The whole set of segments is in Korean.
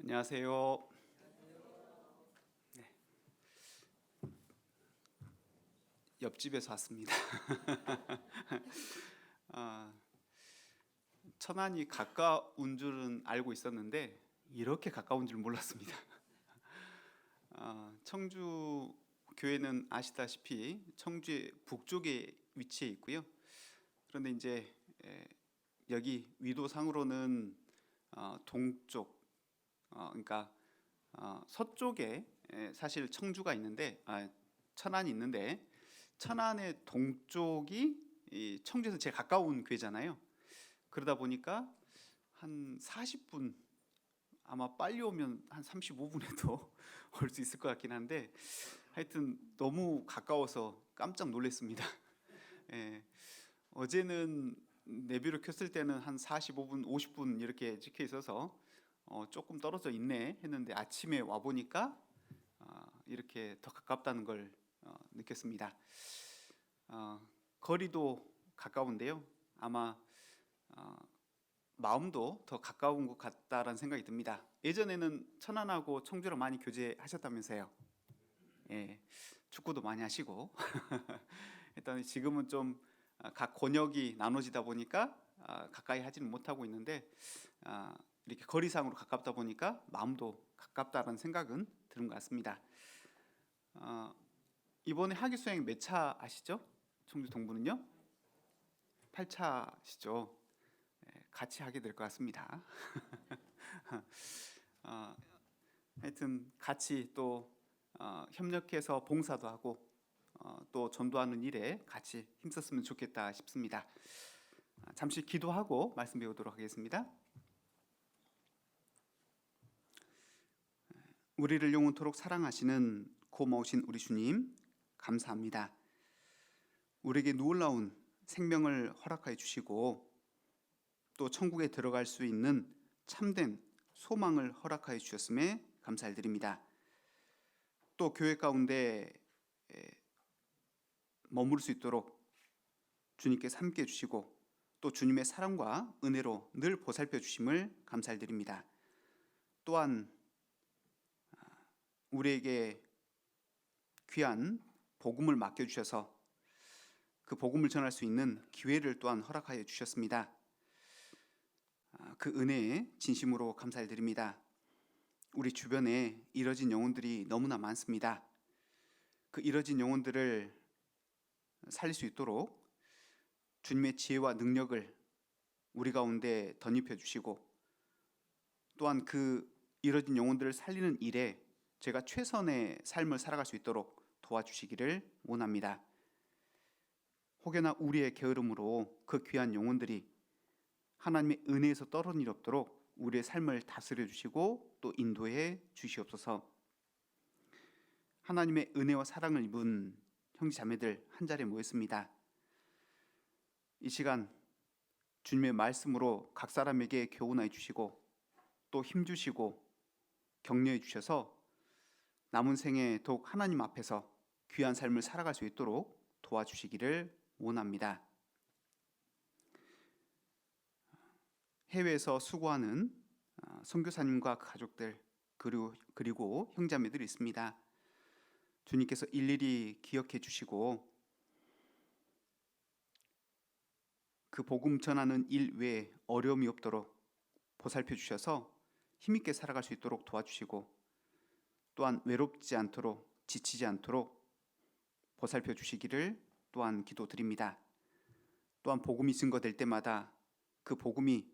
안녕하세요. 네, 옆집에서 왔습니다. 아, 천안이 가까운 줄은 알고 있었는데 이렇게 가까운 줄 몰랐습니다. 청주 교회는 아시다시피 청주의 북쪽에 위치해 있고요. 그런데 이제 여기 위도상으로는 동쪽, 그러니까 서쪽에 사실 청주가 있는데 천안이 있는데 천안의 동쪽이 이 청주에서 제일 가까운 교회잖아요. 그러다 보니까 한 40분, 아마 빨리 오면 한 35분에도 올 수 있을 것 같긴 한데 하여튼 너무 가까워서 깜짝 놀랐습니다. 예, 어제는 내비로 켰을 때는 한 45분, 50분 이렇게 찍혀 있어서 조금 떨어져 있네 했는데 아침에 와 보니까 이렇게 더 가깝다는 걸 느꼈습니다. 거리도 가까운데요. 아마 어, 마음도 더 가까운 것 같다라는 생각이 듭니다. 예전에는 천안하고 청주랑 많이 교제하셨다면서요. 예, 축구도 많이 하시고 일단 지금은 좀 각 권역이 나눠지다 보니까 가까이 하지는 못하고 있는데 이렇게 거리상으로 가깝다 보니까 마음도 가깝다라는 생각은 드는 것 같습니다. 어, 이번에 하계 수행 몇 차 아시죠? 청주 동부는요? 8차시죠. 같이 하게 될 것 같습니다. 어, 하여튼 같이 또 협력해서 봉사도 하고 또 전도하는 일에 같이 힘썼으면 좋겠다 싶습니다. 잠시 기도하고 말씀 배우도록 하겠습니다. 우리를 영원토록 사랑하시는 고마우신 우리 주님 감사합니다. 우리에게 놀라운 생명을 허락하여 주시고 또 천국에 들어갈 수 있는 참된 소망을 허락하여 주셨음에 감사드립니다. 또 교회 가운데 머무를 수 있도록 주님께서 함께 해주시고 또 주님의 사랑과 은혜로 늘 보살펴 주심을 감사드립니다. 또한 우리에게 귀한 복음을 맡겨주셔서 그 복음을 전할 수 있는 기회를 또한 허락하여 주셨습니다. 그 은혜에 진심으로 감사드립니다. 우리 주변에 잃어진 영혼들이 너무나 많습니다. 그 잃어진 영혼들을 살릴 수 있도록 주님의 지혜와 능력을 우리 가운데 덧입혀 주시고 또한 그 잃어진 영혼들을 살리는 일에 제가 최선의 삶을 살아갈 수 있도록 도와주시기를 원합니다. 혹여나 우리의 게으름으로 그 귀한 영혼들이 하나님의 은혜에서 떨어진 일 없도록 우리의 삶을 다스려 주시고 또 인도해 주시옵소서. 하나님의 은혜와 사랑을 입은 형제 자매들 한 자리에 모였습니다. 이 시간 주님의 말씀으로 각 사람에게 교훈하여 주시고 또 힘 주시고 격려해 주셔서 남은 생에 더욱 하나님 앞에서 귀한 삶을 살아갈 수 있도록 도와주시기를 원합니다. 해외에서 수고하는 선교사님과 가족들 그리고 형제자매들이 있습니다. 주님께서 일일이 기억해 주시고 그 복음 전하는 일 외에 어려움이 없도록 보살펴 주셔서 힘있게 살아갈 수 있도록 도와주시고 또한 외롭지 않도록 지치지 않도록 보살펴 주시기를 또한 기도드립니다. 또한 복음이 증거될 때마다 그 복음이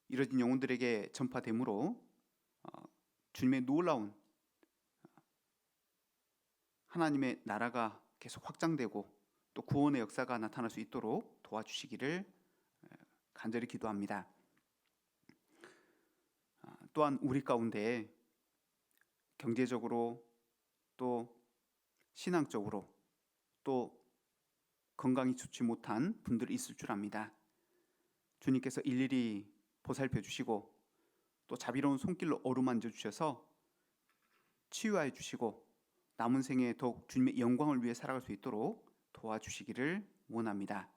잃어진 영혼들에게 전파되므로 주님의 놀라운 하나님의 나라가 계속 확장되고 또 구원의 역사가 나타날 수 있도록 도와주시기를 간절히 기도합니다. 또한 우리 가운데 경제적으로 또 신앙적으로 또 건강이 좋지 못한 분들이 있을 줄 압니다. 주님께서 일일이 보살펴 주시고 또 자비로운 손길로 어루만져 주셔서 치유하여 주시고 남은 생에 더욱 주님의 영광을 위해 살아갈 수 있도록 도와주시기를 원합니다.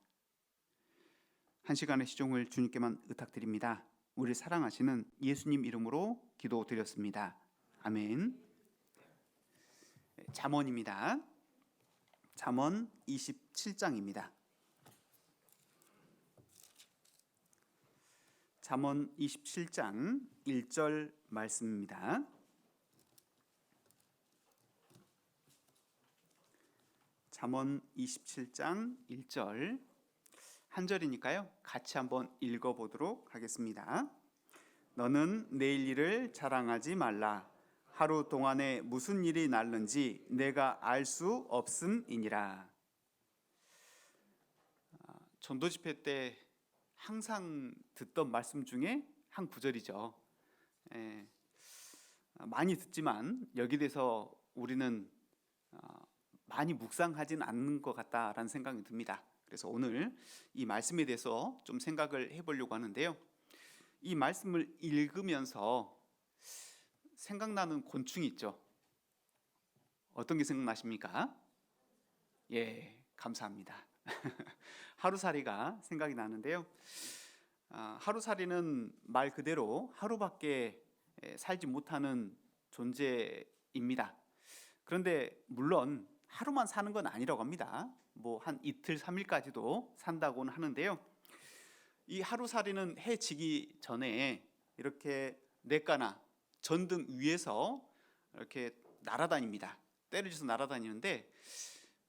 한 시간의 시종을 주님께만 의탁드립니다. 우리를 사랑하시는 예수님 이름으로 기도드렸습니다. 아멘. 잠언입니다. 잠언 27장입니다. 잠언 27장 1절 말씀입니다. 잠언 27장 1절 한 절이니까요. 같이 한번 읽어보도록 하겠습니다. 너는 내일 일을 자랑하지 말라. 하루 동안에 무슨 일이 날는지 내가 알 수 없음이니라. 전도 집회 때 항상 듣던 말씀 중에 한 구절이죠. 많이 듣지만 여기 대해서 우리는 많이 묵상하진 않는 것 같다라는 생각이 듭니다. 그래서 오늘 이 말씀에 대해서 좀 생각을 해보려고 하는데요. 이 말씀을 읽으면서 생각나는 곤충이 있죠. 어떤 게 생각나십니까? 예, 감사합니다. 하루살이가 생각이 나는데요. 하루살이는 말 그대로 하루밖에 살지 못하는 존재입니다. 그런데 물론 하루만 사는 건 아니라고 합니다. 뭐 한 이틀, 3일까지도 산다고는 하는데요. 이 하루살이는 해 지기 전에 이렇게 냇가나 전등 위에서 이렇게 날아다닙니다. 때를 지어서 날아다니는데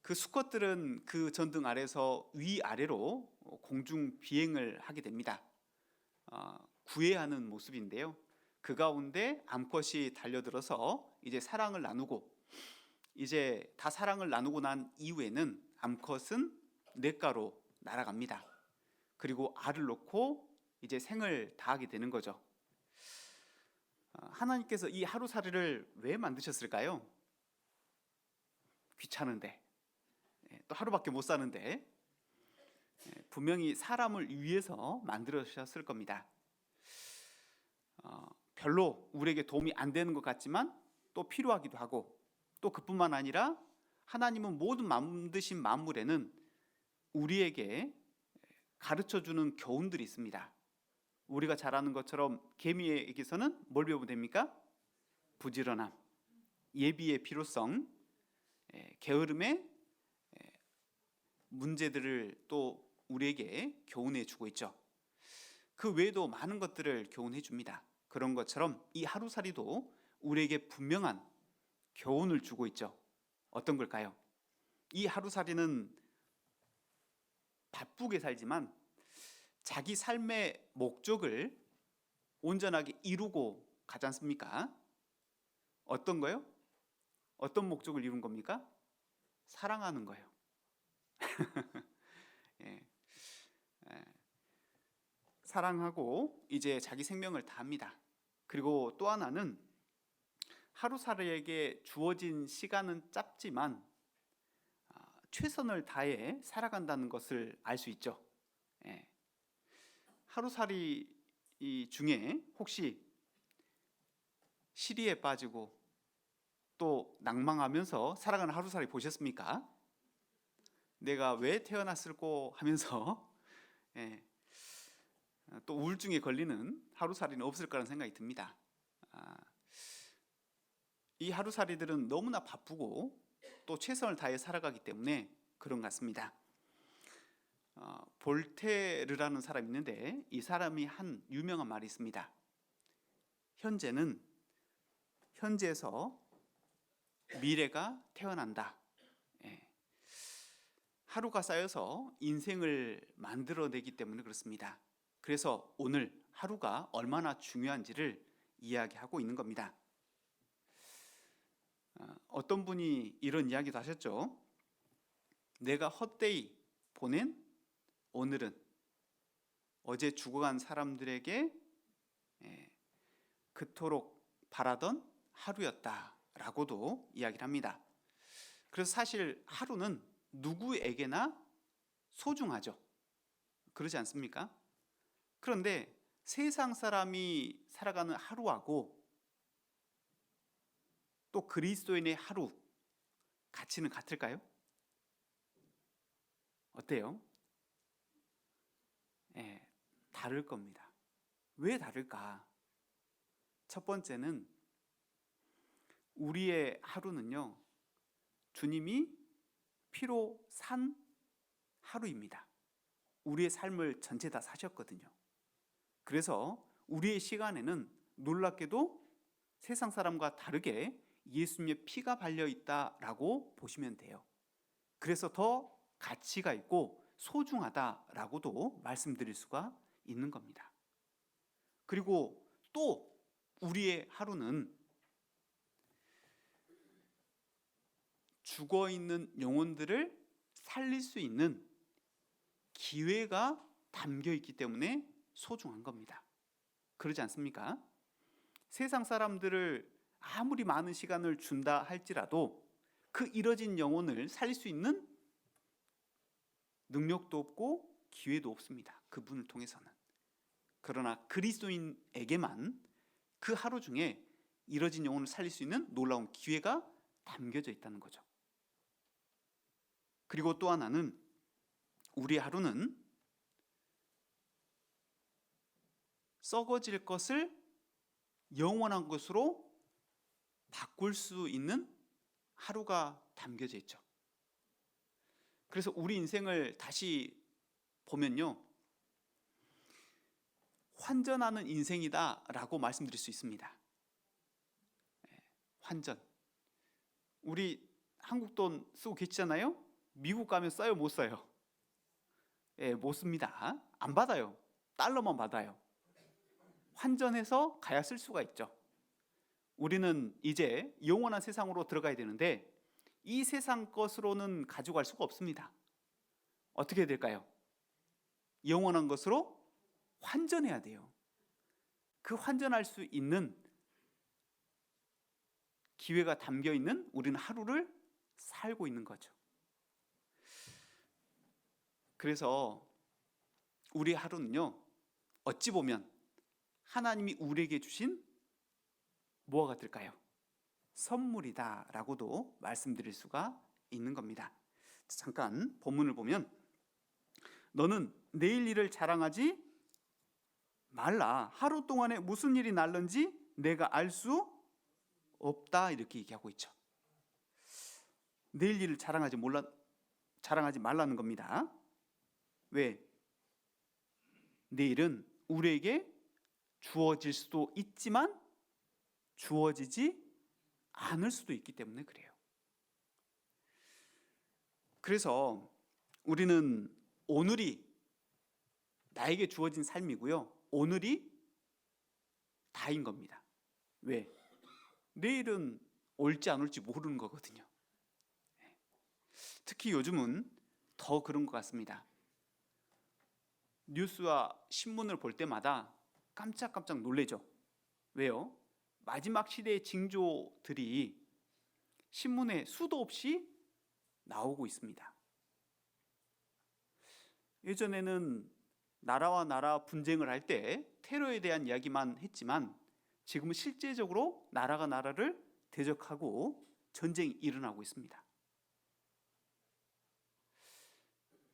그 수컷들은 그 전등 아래서 위아래로 공중 비행을 하게 됩니다. 구애하는 모습인데요. 그 가운데 암컷이 달려들어서 이제 사랑을 나누고, 이제 다 사랑을 나누고 난 이후에는 암컷은 냇가로 날아갑니다. 그리고 알을 놓고 이제 생을 다하게 되는 거죠. 하나님께서 이 하루살이를 왜 만드셨을까요? 귀찮은데, 또 하루밖에 못 사는데, 분명히 사람을 위해서 만들으셨을 겁니다. 별로 우리에게 도움이 안 되는 것 같지만 또 필요하기도 하고, 또 그뿐만 아니라 하나님은 모든 만드신 만물에는 우리에게 가르쳐주는 교훈들이 있습니다. 우리가 잘 아는 것처럼 개미에게서는 뭘 배우면 됩니까? 부지런함, 예비의 필요성, 게으름의 문제들을 또 우리에게 교훈해 주고 있죠. 그 외에도 많은 것들을 교훈해 줍니다. 그런 것처럼 이 하루살이도 우리에게 분명한 교훈을 주고 있죠. 어떤 걸까요? 이 하루살이는 바쁘게 살지만 자기 삶의 목적을 온전하게 이루고 가지 않습니까? 어떤 거요? 어떤 목적을 이룬 겁니까? 사랑하는 거예요. 예. 사랑하고 이제 자기 생명을 다합니다. 그리고 또 하나는 하루살이에게 주어진 시간은 짧지만 최선을 다해 살아간다는 것을 알 수 있죠. 하루살이 중에 혹시 시리에 빠지고 또 낭망하면서 살아가는 하루살이 보셨습니까? 내가 왜 태어났을꼬 하면서 또 우울증에 걸리는 하루살이는 없을 거라는 생각이 듭니다. 이 하루살이들은 너무나 바쁘고 또 최선을 다해 살아가기 때문에 그런 것 같습니다. 볼테르라는 사람이 있는데 이 사람이 한 유명한 말이 있습니다. 현재에서 미래가 태어난다. 하루가 쌓여서 인생을 만들어내기 때문에 그렇습니다. 그래서 오늘 하루가 얼마나 중요한지를 이야기하고 있는 겁니다. 어떤 분이 이런 이야기도 하셨죠. 내가 헛되이 보낸 오늘은 어제 죽어간 사람들에게 그토록 바라던 하루였다라고도 이야기를 합니다. 그래서 사실 하루는 누구에게나 소중하죠. 그러지 않습니까? 그런데 세상 사람이 살아가는 하루하고 또 그리스도인의 하루 가치는 같을까요? 어때요? 다를 겁니다. 왜 다를까? 첫 번째는 우리의 하루는요, 주님이 피로 산 하루입니다. 우리의 삶을 전체 다 사셨거든요. 그래서 우리의 시간에는 놀랍게도 세상 사람과 다르게 예수님의 피가 발려 있다라고 보시면 돼요. 그래서 더 가치가 있고 소중하다라고도 말씀드릴 수가 있는 겁니다. 그리고 또 우리의 하루는 죽어 있는 영혼들을 살릴 수 있는 기회가 담겨 있기 때문에 소중한 겁니다. 그러지 않습니까? 세상 사람들을 아무리 많은 시간을 준다 할지라도 그 이뤄진 영혼을 살릴 수 있는 능력도 없고 기회도 없습니다. 그분을 통해서는. 그러나 그리스도인에게만 그 하루 중에 이뤄진 영혼을 살릴 수 있는 놀라운 기회가 담겨져 있다는 거죠. 그리고 또 하나는 우리 하루는 썩어질 것을 영원한 것으로 바꿀 수 있는 하루가 담겨져 있죠. 그래서 우리 인생을 다시 보면요, 환전하는 인생이다라고 말씀드릴 수 있습니다. 환전. 우리 한국 돈 쓰고 계시잖아요? 미국 가면 써요, 못 써요? 못 씁니다. 안 받아요. 달러만 받아요. 환전해서 가야 쓸 수가 있죠. 우리는 이제 영원한 세상으로 들어가야 되는데 이 세상 것으로는 가져갈 수가 없습니다. 어떻게 될까요? 영원한 것으로 환전해야 돼요. 그 환전할 수 있는 기회가 담겨 있는 우리는 하루를 살고 있는 거죠. 그래서 우리 하루는요, 어찌 보면 하나님이 우리에게 주신 뭐가 같을까요? 선물이다라고도 말씀드릴 수가 있는 겁니다. 잠깐 본문을 보면 너는 내일 일을 자랑하지 말라. 하루 동안에 무슨 일이 날는지 내가 알 수 없다. 이렇게 얘기하고 있죠. 내일 일을 자랑하지 말라는 겁니다. 왜? 내일은 우리에게 주어질 수도 있지만 주어지지 않을 수도 있기 때문에 그래요. 그래서 우리는 오늘이 나에게 주어진 삶이고요, 오늘이 다인 겁니다. 왜? 내일은 올지 안 올지 모르는 거거든요. 특히 요즘은 더 그런 것 같습니다. 뉴스와 신문을 볼 때마다 깜짝깜짝 놀래죠. 왜요? 마지막 시대의 징조들이 신문에 수도 없이 나오고 있습니다. 예전에는 나라와 나라 분쟁을 할 때 테러에 대한 이야기만 했지만 지금은 실제적으로 나라가 나라를 대적하고 전쟁이 일어나고 있습니다.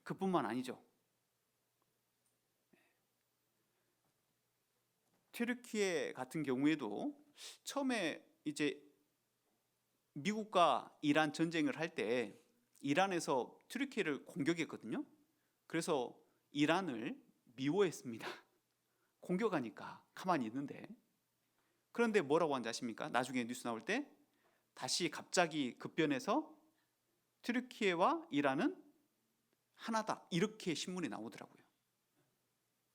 그뿐만 아니죠. 튀르키예 같은 경우에도 처음에 이제 미국과 이란 전쟁을 할 때 이란에서 튀르키예를 공격했거든요. 그래서 이란을 미워했습니다. 공격하니까 가만히 있는데. 그런데 뭐라고 하는지 아십니까? 나중에 뉴스 나올 때 다시 갑자기 급변해서 튀르키예와 이란은 하나다, 이렇게 신문에 나오더라고요.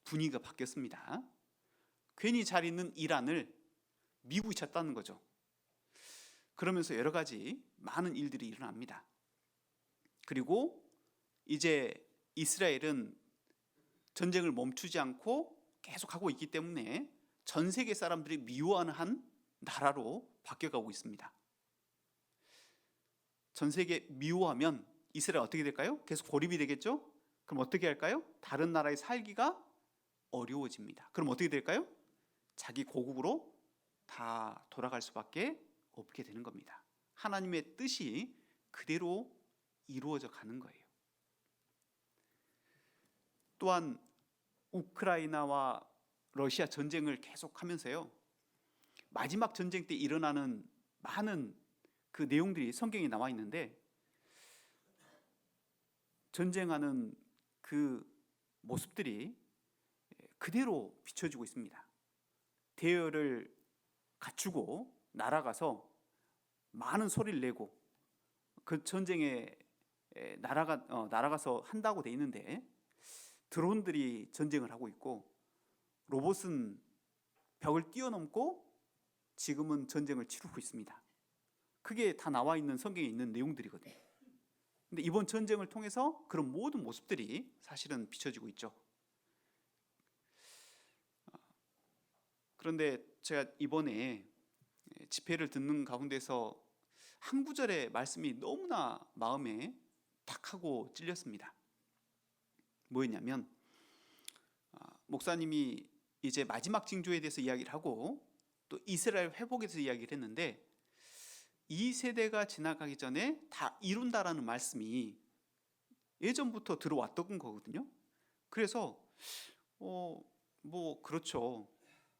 분위기가 바뀌었습니다. 괜히 잘 있는 이란을 미국이 쳤다는 거죠. 그러면서 여러 가지 많은 일들이 일어납니다. 그리고 이제 이스라엘은 전쟁을 멈추지 않고 계속하고 있기 때문에 전 세계 사람들이 미워하는 한 나라로 바뀌어가고 있습니다. 전 세계 미워하면 이스라엘 어떻게 될까요? 계속 고립이 되겠죠? 그럼 어떻게 할까요? 다른 나라에 살기가 어려워집니다. 그럼 어떻게 될까요? 자기 고국으로 다 돌아갈 수밖에 없게 되는 겁니다. 하나님의 뜻이 그대로 이루어져 가는 거예요. 또한 우크라이나와 러시아 전쟁을 계속하면서요, 마지막 전쟁 때 일어나는 많은 그 내용들이 성경에 나와 있는데, 전쟁하는 그 모습들이 그대로 비춰지고 있습니다. 대열을 갖추고 날아가서 많은 소리를 내고 그 전쟁에 날아가서 한다고 돼 있는데, 드론들이 전쟁을 하고 있고 로봇은 벽을 뛰어넘고 지금은 전쟁을 치르고 있습니다. 그게 다 나와 있는 성경에 있는 내용들이거든요. 근데 이번 전쟁을 통해서 그런 모든 모습들이 사실은 비춰지고 있죠. 그런데 제가 이번에 집회를 듣는 가운데서 한 구절의 말씀이 너무나 마음에 탁 하고 찔렸습니다. 뭐였냐면, 목사님이 이제 마지막 징조에 대해서 이야기를 하고 또 이스라엘 회복에 대해서 이야기를 했는데, 이 세대가 지나가기 전에 다 이룬다라는 말씀이 예전부터 들어왔던 거거든요. 그래서 뭐 그렇죠,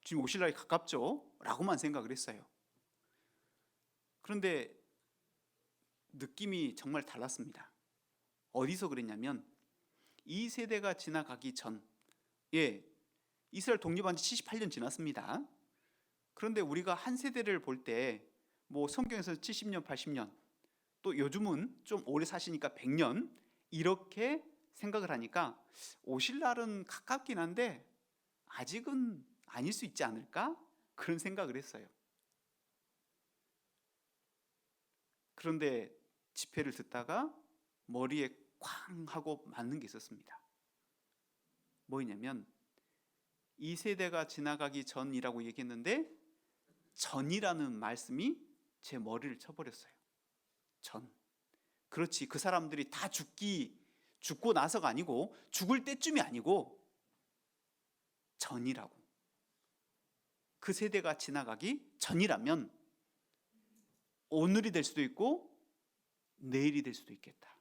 지금 오실 날이 가깝죠 라고만 생각을 했어요. 그런데 느낌이 정말 달랐습니다. 어디서 그랬냐면, 이 세대가 지나가기 전, 이스라엘 독립한 지 78년 지났습니다. 그런데 우리가 한 세대를 볼 때 뭐 성경에서 70년, 80년, 또 요즘은 좀 오래 사시니까 100년 이렇게 생각을 하니까 오실 날은 가깝긴 한데 아직은 아닐 수 있지 않을까? 그런 생각을 했어요. 그런데 집회를 듣다가 머리에 쾅 하고 맞는 게 있었습니다. 뭐냐면, 이 세대가 지나가기 전이라고 얘기했는데 전이라는 말씀이 제 머리를 쳐버렸어요. 전. 그렇지, 그 사람들이 다 죽고 나서가 아니고 죽을 때쯤이 아니고 전이라고. 그 세대가 지나가기 전이라면 오늘이 될 수도 있고 내일이 될 수도 있겠다.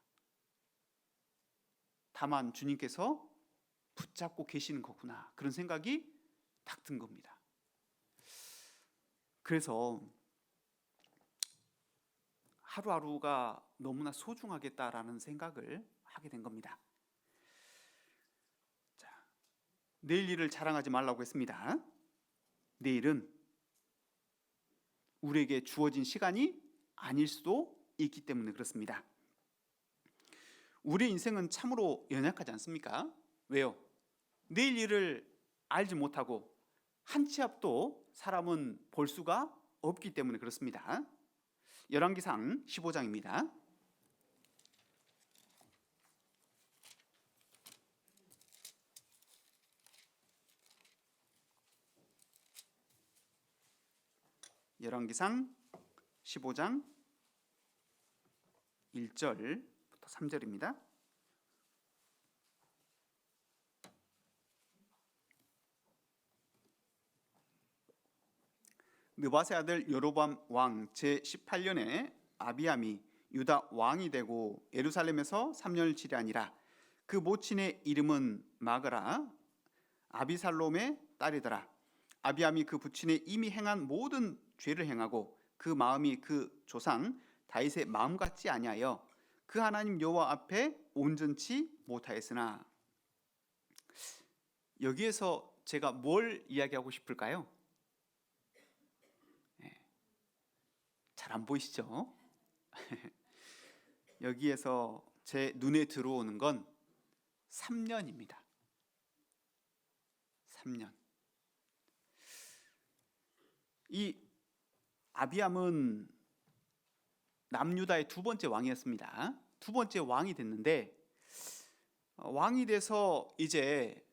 다만 주님께서 붙잡고 계시는 거구나, 그런 생각이 딱 든 겁니다. 그래서 하루하루가 너무나 소중하겠다라는 생각을 하게 된 겁니다. 자, 내일 일을 자랑하지 말라고 했습니다. 내일은 우리에게 주어진 시간이 아닐 수도 있기 때문에 그렇습니다. 우리의 인생은 참으로 연약하지 않습니까? 왜요? 내일 일을 알지 못하고 한 치 앞도 사람은 볼 수가 없기 때문에 그렇습니다. 열왕기상 15장입니다. 열왕기상 15장 1절부터 3절입니다. 느바세 아들 여로보암 왕 제18년에 아비암이 유다 왕이 되고 예루살렘에서 3년을 치리하니라. 그 모친의 이름은 마그라 아비살롬의 딸이더라. 아비암이 그 부친의 이미 행한 모든 죄를 행하고 그 마음이 그 조상 다윗의 마음 같지 아니하여 그 하나님 여호와 앞에 온전치 못하였으나. 여기에서 제가 뭘 이야기하고 싶을까요? 잘 안 보이시죠? 여기에서 제 눈에 들어오는 건 3년입니다. 3년. 이 아비암은 남유다의 두 번째 왕이었습니다. 두 번째 왕이 됐는데, 왕이 돼서 이제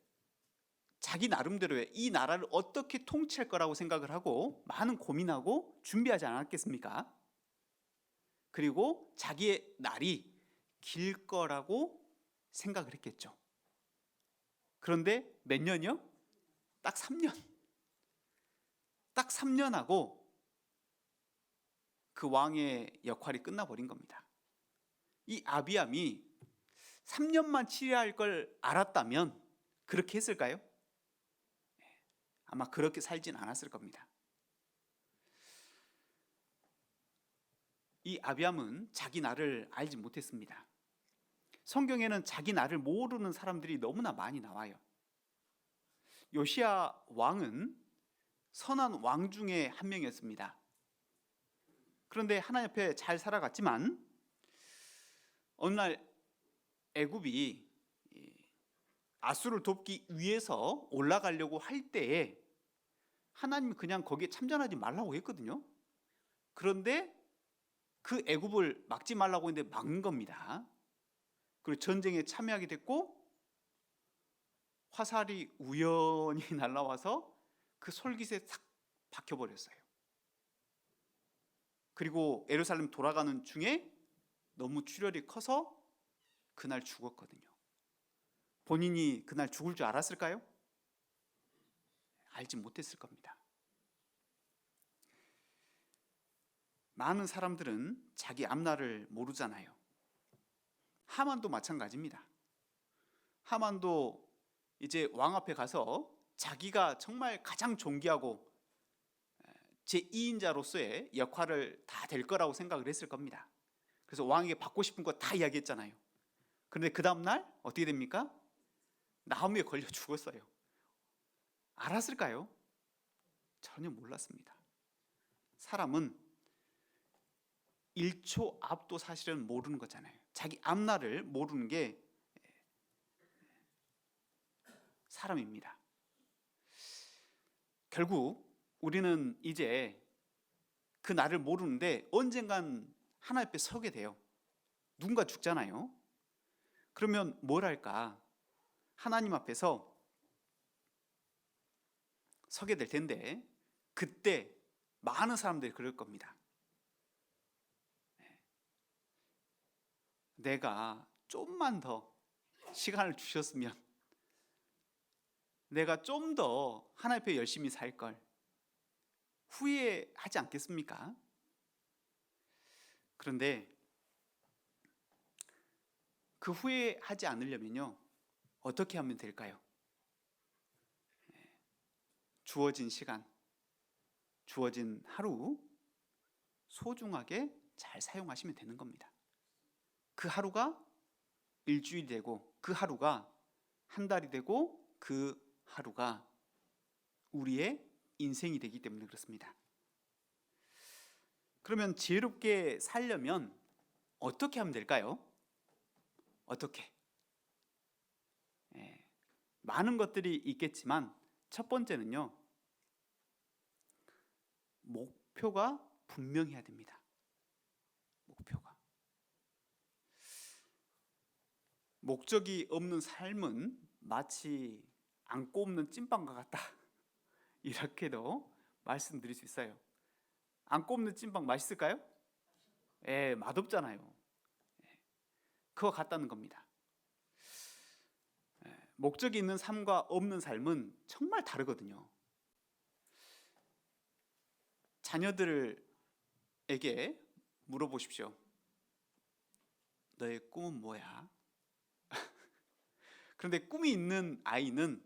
자기 나름대로의 이 나라를 어떻게 통치할 거라고 생각을 하고 많은 고민하고 준비하지 않았겠습니까? 그리고 자기의 날이 길 거라고 생각을 했겠죠. 그런데 몇 년이요? 딱 3년. 딱 3년 하고 그 왕의 역할이 끝나버린 겁니다. 이 아비암이 3년만 치료할 걸 알았다면 그렇게 했을까요? 아마 그렇게 살진 않았을 겁니다. 이 아비암은 자기 나를 알지 못했습니다. 성경에는 자기 나를 모르는 사람들이 너무나 많이 나와요. 요시야 왕은 선한 왕 중에 한 명이었습니다. 그런데 하나님 앞에 잘 살아갔지만 어느 날 애굽이 아수를 돕기 위해서 올라가려고 할 때에 하나님이 그냥 거기에 참전하지 말라고 했거든요. 그런데 그 애굽을 막지 말라고 했는데 막은 겁니다. 그리고 전쟁에 참여하게 됐고 화살이 우연히 날아와서 그 솔깃에 탁 박혀버렸어요. 그리고 예루살렘 돌아가는 중에 너무 출혈이 커서 그날 죽었거든요. 본인이 그날 죽을 줄 알았을까요? 알지 못했을 겁니다. 많은 사람들은 자기 앞날을 모르잖아요. 하만도 마찬가지입니다. 하만도 이제 왕 앞에 가서 자기가 정말 가장 존귀하고 제2인자로서의 역할을 다 될 거라고 생각을 했을 겁니다. 그래서 왕에게 받고 싶은 거 다 이야기했잖아요. 그런데 그 다음날 어떻게 됩니까? 나무에 걸려 죽었어요. 알았을까요? 전혀 몰랐습니다. 사람은 1초 앞도 사실은 모르는 거잖아요. 자기 앞날을 모르는 게 사람입니다. 결국 우리는 이제 그 날을 모르는데 언젠간 하나님 앞에 서게 돼요. 누군가 죽잖아요. 그러면 뭘 할까? 하나님 앞에서 서게 될 텐데 그때 많은 사람들이 그럴 겁니다. 내가 좀만 더 시간을 주셨으면, 내가 좀 더 하나님 앞에 열심히 살 걸, 후회하지 않겠습니까? 그런데 그 후회하지 않으려면요, 어떻게 하면 될까요? 주어진 시간, 주어진 하루 소중하게 잘 사용하시면 되는 겁니다. 그 하루가 일주일이 되고, 그 하루가 한 달이 되고, 그 하루가 우리의 인생이 되기 때문에 그렇습니다. 그러면 지혜롭게 살려면 어떻게 하면 될까요? 어떻게? 많은 것들이 있겠지만 첫 번째는요, 목표가 분명해야 됩니다. 목적이 없는 삶은 마치 안고 없는 찐빵과 같다, 이렇게도 말씀드릴 수 있어요. 안고 없는 찐빵 맛있을까요? 맛없잖아요. 그거 같다는 겁니다. 목적이 있는 삶과 없는 삶은 정말 다르거든요. 자녀들에게 물어보십시오. 너의 꿈은 뭐야? 그런데 꿈이 있는 아이는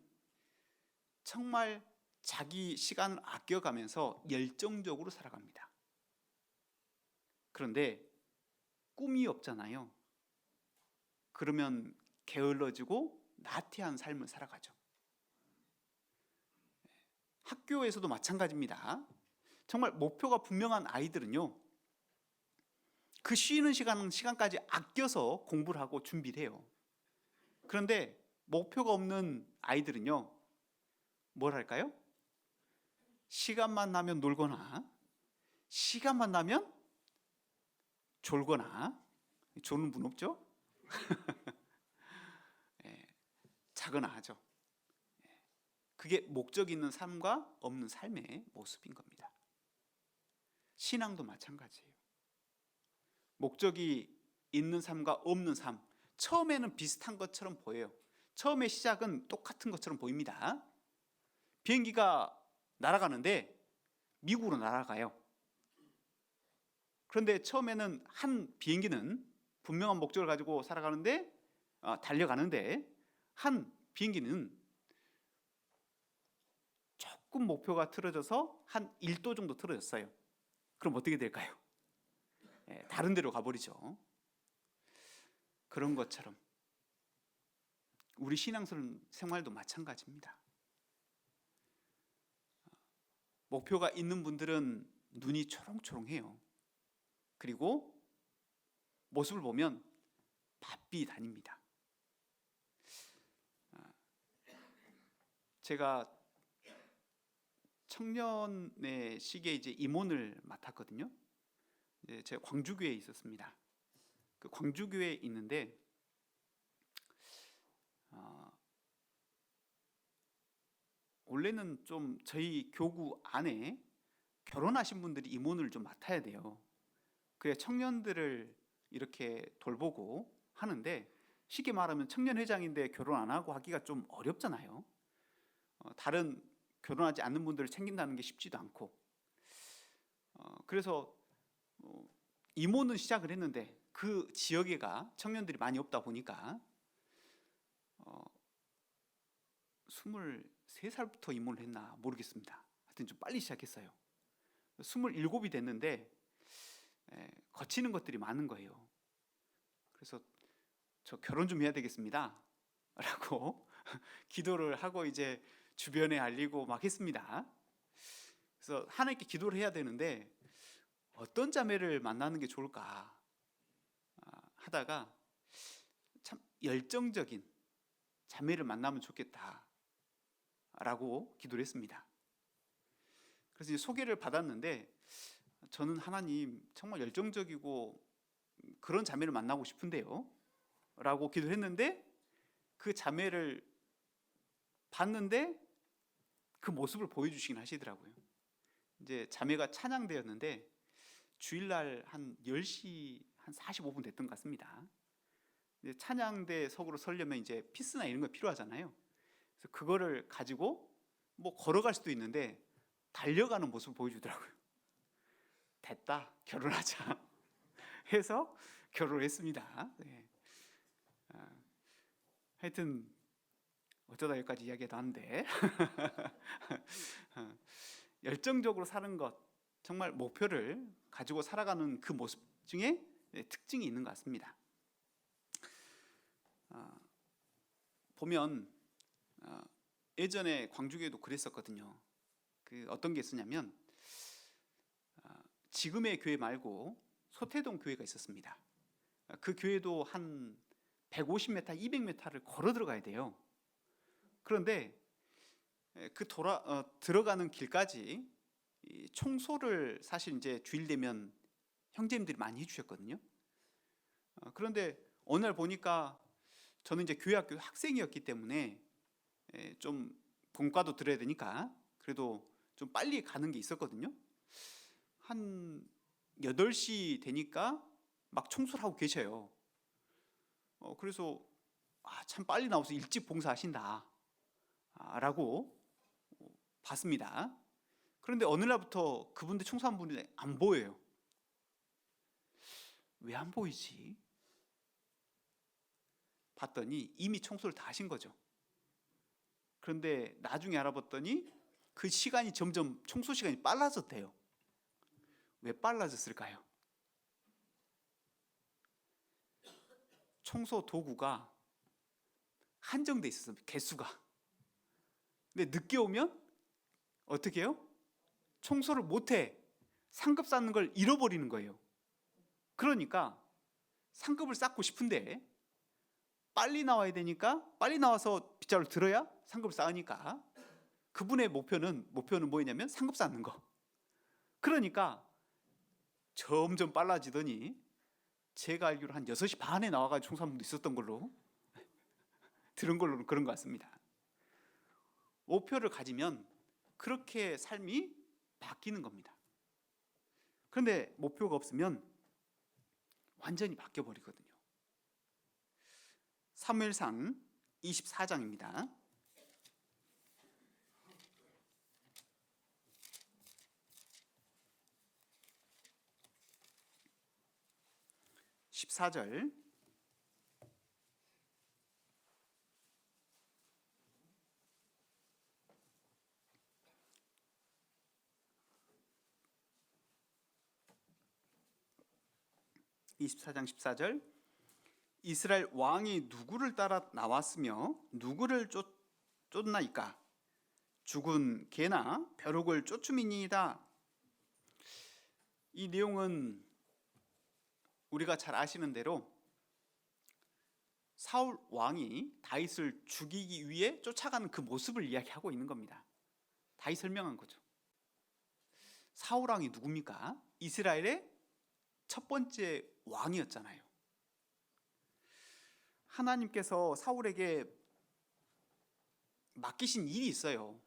정말 자기 시간을 아껴가면서 열정적으로 살아갑니다. 그런데 꿈이 없잖아요. 그러면 게을러지고 나태한 삶을 살아가죠. 학교에서도 마찬가지입니다. 정말 목표가 분명한 아이들은요, 그 쉬는 시간까지 아껴서 공부를 하고 준비를 해요. 그런데 목표가 없는 아이들은요, 뭘 할까요? 시간만 나면 놀거나, 시간만 나면 졸거나. 조는 분 없죠? 자거나 하죠. 그게 목적 있는 삶과 없는 삶의 모습인 겁니다. 신앙도 마찬가지예요. 목적이 있는 삶과 없는 삶, 처음에는 비슷한 것처럼 보여요. 처음에 시작은 똑같은 것처럼 보입니다. 비행기가 날아가는데 미국으로 날아가요. 그런데 처음에는 한 비행기는 분명한 목적을 가지고 달려가는데 한 비행기는 조금 목표가 틀어져서 한 1도 정도 틀어졌어요. 그럼 어떻게 될까요? 다른 데로 가버리죠. 그런 것처럼 우리 신앙생활도 마찬가지입니다. 목표가 있는 분들은 눈이 초롱초롱해요. 그리고 모습을 보면 바삐 다닙니다. 제가 청년의 시기에 이제 임원을 맡았거든요. 제가 광주교회에 있었습니다. 그 광주교회에 있는데 원래는 좀 저희 교구 안에 결혼하신 분들이 임원을 좀 맡아야 돼요. 그래야 청년들을 이렇게 돌보고 하는데, 쉽게 말하면 청년회장인데 결혼 안 하고 하기가 좀 어렵잖아요. 다른 결혼하지 않는 분들을 챙긴다는 게 쉽지도 않고, 그래서 임원은 시작을 했는데 그 지역에가 청년들이 많이 없다 보니까 23살부터 임원을 했나 모르겠습니다. 하여튼 좀 빨리 시작했어요. 27이 됐는데 거치는 것들이 많은 거예요. 그래서 저 결혼 좀 해야 되겠습니다 라고 기도를 하고 이제 주변에 알리고 막 했습니다. 그래서 하나님께 기도를 해야 되는데 어떤 자매를 만나는 게 좋을까 하다가 참 열정적인 자매를 만나면 좋겠다 라고 기도를 했습니다. 그래서 이제 소개를 받았는데, 저는 하나님 정말 열정적이고 그런 자매를 만나고 싶은데요 라고 기도를 했는데, 그 자매를 봤는데 그 모습을 보여주시긴 하시더라고요. 이제 자매가 찬양대였는데 주일날 한 10시 한 45분 됐던 것 같습니다. 이제 찬양대석으로 서려면 이제 피스나 이런 거 필요하잖아요. 그래서 그거를 가지고 뭐 걸어갈 수도 있는데 달려가는 모습을 보여주더라고요. 됐다, 결혼하자 해서 결혼을 했습니다. 네. 하여튼 어쩌다 여기까지 이야기도 한데 열정적으로 사는 것, 정말 목표를 가지고 살아가는 그 모습 중에 특징이 있는 것 같습니다. 보면 예전에 광주교회도 그랬었거든요. 그 어떤 게 있었냐면 지금의 교회 말고 소태동 교회가 있었습니다. 그 교회도 한 150m, 200m를 걸어 들어가야 돼요. 그런데 그 들어가는 길까지 청소를 사실 이제 주일 되면 형제님들이 많이 해주셨거든요. 그런데 어느 날 보니까 저는 이제 교회학교 학생이었기 때문에 좀 본과도 들어야 되니까 그래도 좀 빨리 가는 게 있었거든요. 한 8시 되니까 막 청소를 하고 계셔요. 그래서 참 빨리 나와서 일찍 봉사하신다 라고 봤습니다. 그런데 어느 날부터 그분들 청소한 분이 안 보여요. 왜 안 보이지? 봤더니 이미 청소를 다 하신 거죠. 그런데 나중에 알아봤더니 그 시간이 점점 청소 시간이 빨라졌대요. 왜 빨라졌을까요? 청소 도구가 한정돼 있어서 개수가. 근데 늦게 오면 어떻게 해요? 청소를 못해. 상급 쌓는 걸 잃어버리는 거예요. 그러니까 상급을 쌓고 싶은데 빨리 나와야 되니까, 빨리 나와서 빗자루 들어야 상급을 쌓으니까 그분의 목표는 뭐였냐면 상급 쌓는 거. 그러니까 점점 빨라지더니 제가 알기로 한 6시 반에 나와가지고 청소한 분도 있었던 걸로 들은 걸로는 그런 것 같습니다. 목표를 가지면 그렇게 삶이 바뀌는 겁니다. 그런데 목표가 없으면 완전히 바뀌어버리거든요. 사무엘상 24장입니다. 14절 24장 14절 이스라엘 왕이 누구를 따라 나왔으며 누구를 쫓나이까? 죽은 개나 벼룩을 쫓음이니이다. 이 내용은 우리가 잘 아시는 대로 사울 왕이 다윗을 죽이기 위해 쫓아가는 그 모습을 이야기하고 있는 겁니다. 다윗 설명한 거죠. 사울 왕이 누굽니까? 이스라엘의 첫 번째 왕이었잖아요. 하나님께서 사울에게 맡기신 일이 있어요.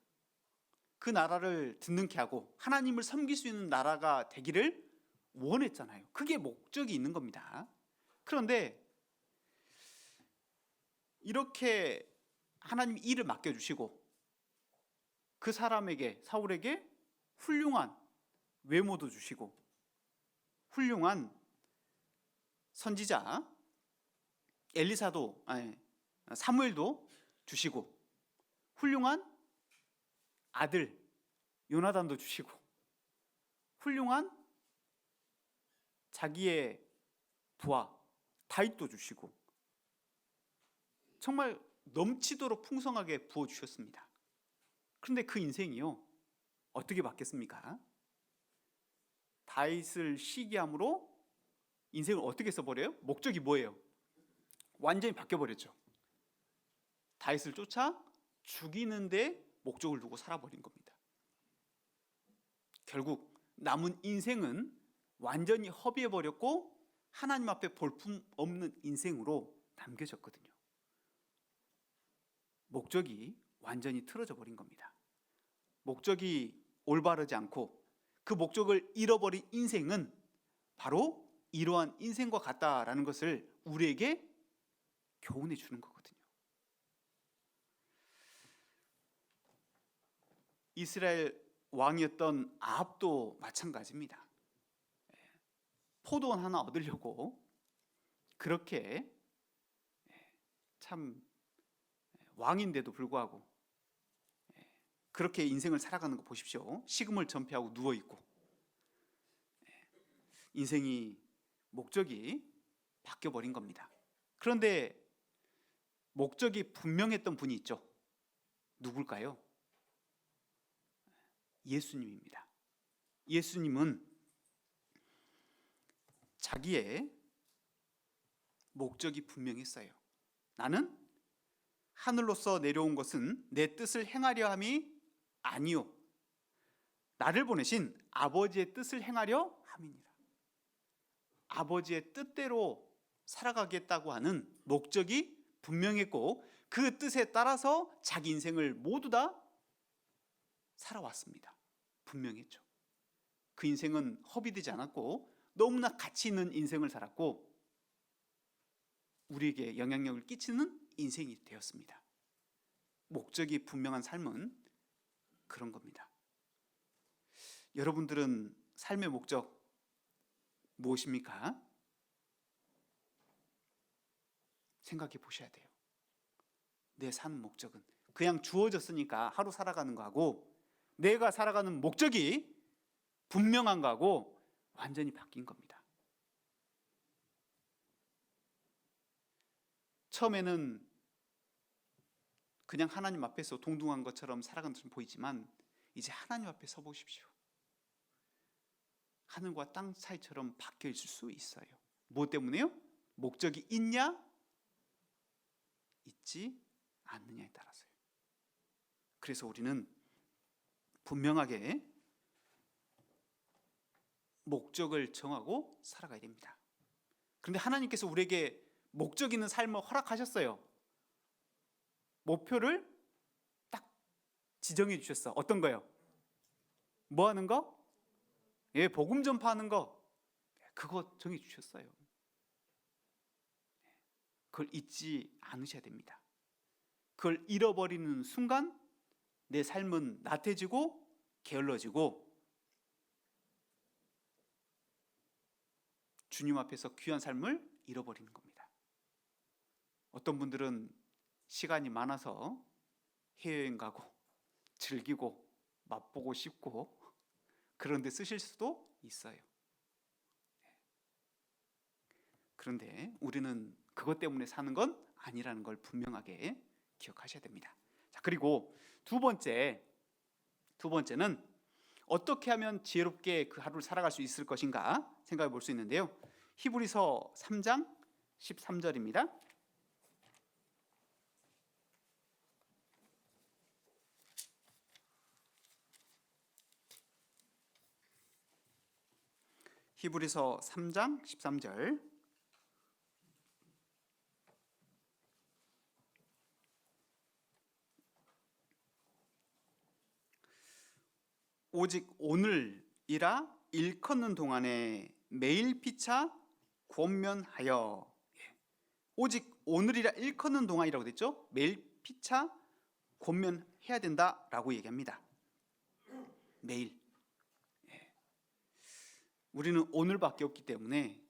그 나라를 듣는케 하고 하나님을 섬길 수 있는 나라가 되기를 원했잖아요. 그게 목적이 있는 겁니다. 그런데 이렇게 하나님 일을 맡겨주시고 그 사람에게, 사울에게 훌륭한 외모도 주시고 훌륭한 선지자 사무엘도 주시고 훌륭한 아들 요나단도 주시고 훌륭한 자기의 부하 다윗도 주시고 정말 넘치도록 풍성하게 부어주셨습니다. 그런데 그 인생이요 어떻게 바뀌었습니까? 다윗을 시기함으로 인생을 어떻게 써버려요? 목적이 뭐예요? 완전히 바뀌어버렸죠. 다윗을 쫓아 죽이는데 목적을 두고 살아버린 겁니다. 결국 남은 인생은 완전히 허비해버렸고 하나님 앞에 볼품 없는 인생으로 남겨졌거든요. 목적이 완전히 틀어져 버린 겁니다. 목적이 올바르지 않고 그 목적을 잃어버린 인생은 바로 이러한 인생과 같다라는 것을 우리에게 교훈해 주는 거거든요. 이스라엘 왕이었던 아합도 마찬가지입니다. 포도원 하나 얻으려고 그렇게 참 왕인데도 불구하고 그렇게 인생을 살아가는 거 보십시오. 식음을 전폐하고 누워있고 인생이 목적이 바뀌어버린 겁니다. 그런데 목적이 분명했던 분이 있죠. 누굴까요? 예수님입니다. 예수님은 자기의 목적이 분명했어요. 나는 하늘로서 내려온 것은 내 뜻을 행하려 함이 아니요 나를 보내신 아버지의 뜻을 행하려 함이니라. 아버지의 뜻대로 살아가겠다고 하는 목적이 분명했고 그 뜻에 따라서 자기 인생을 모두 다 살아왔습니다. 분명했죠. 그 인생은 허비되지 않았고 너무나 가치 있는 인생을 살았고 우리에게 영향력을 끼치는 인생이 되었습니다. 목적이 분명한 삶은 그런 겁니다. 여러분들은 삶의 목적 무엇입니까? 생각해 보셔야 돼요. 내 사는 목적은 그냥 주어졌으니까 하루 살아가는 거하고 내가 살아가는 목적이 분명한 거하고 완전히 바뀐 겁니다. 처음에는 그냥 하나님 앞에서 동등한 것처럼 살아가는 것처럼 보이지만 이제 하나님 앞에 서 보십시오. 하늘과 땅 사이처럼 바뀌어 있을 수 있어요. 무엇 때문에요? 목적이 있냐? 있지 않느냐에 따라서요. 그래서 우리는 분명하게 목적을 정하고 살아가야 됩니다. 그런데 하나님께서 우리에게 목적 있는 삶을 허락하셨어요. 목표를 딱 지정해 주셨어. 어떤 거요? 뭐 하는 거? 예, 복음 전파하는 거. 그거 정해 주셨어요. 그걸 잊지 않으셔야 됩니다. 그걸 잃어버리는 순간 내 삶은 나태해지고 게을러지고 주님 앞에서 귀한 삶을 잃어버리는 겁니다. 어떤 분들은 시간이 많아서 해외여행 가고 즐기고 맛보고 싶고 그런 데 쓰실 수도 있어요. 그런데 우리는 그것 때문에 사는 건 아니라는 걸 분명하게 기억하셔야 됩니다. 자, 그리고 두 번째는 어떻게 하면 지혜롭게 그 하루를 살아갈 수 있을 것인가 생각해 볼 수 있는데요. 히브리서 3장 13절입니다. 히브리서 3장 13절. 오직 오늘이라 일컫는 동안에 매일 피차 권면하여. 오직 오늘이라 일컫는 동안이라고 됐죠? 매일 피차 권면해야 된다라고 얘기합니다. 매일. 우리는 오늘밖에 없기 때문에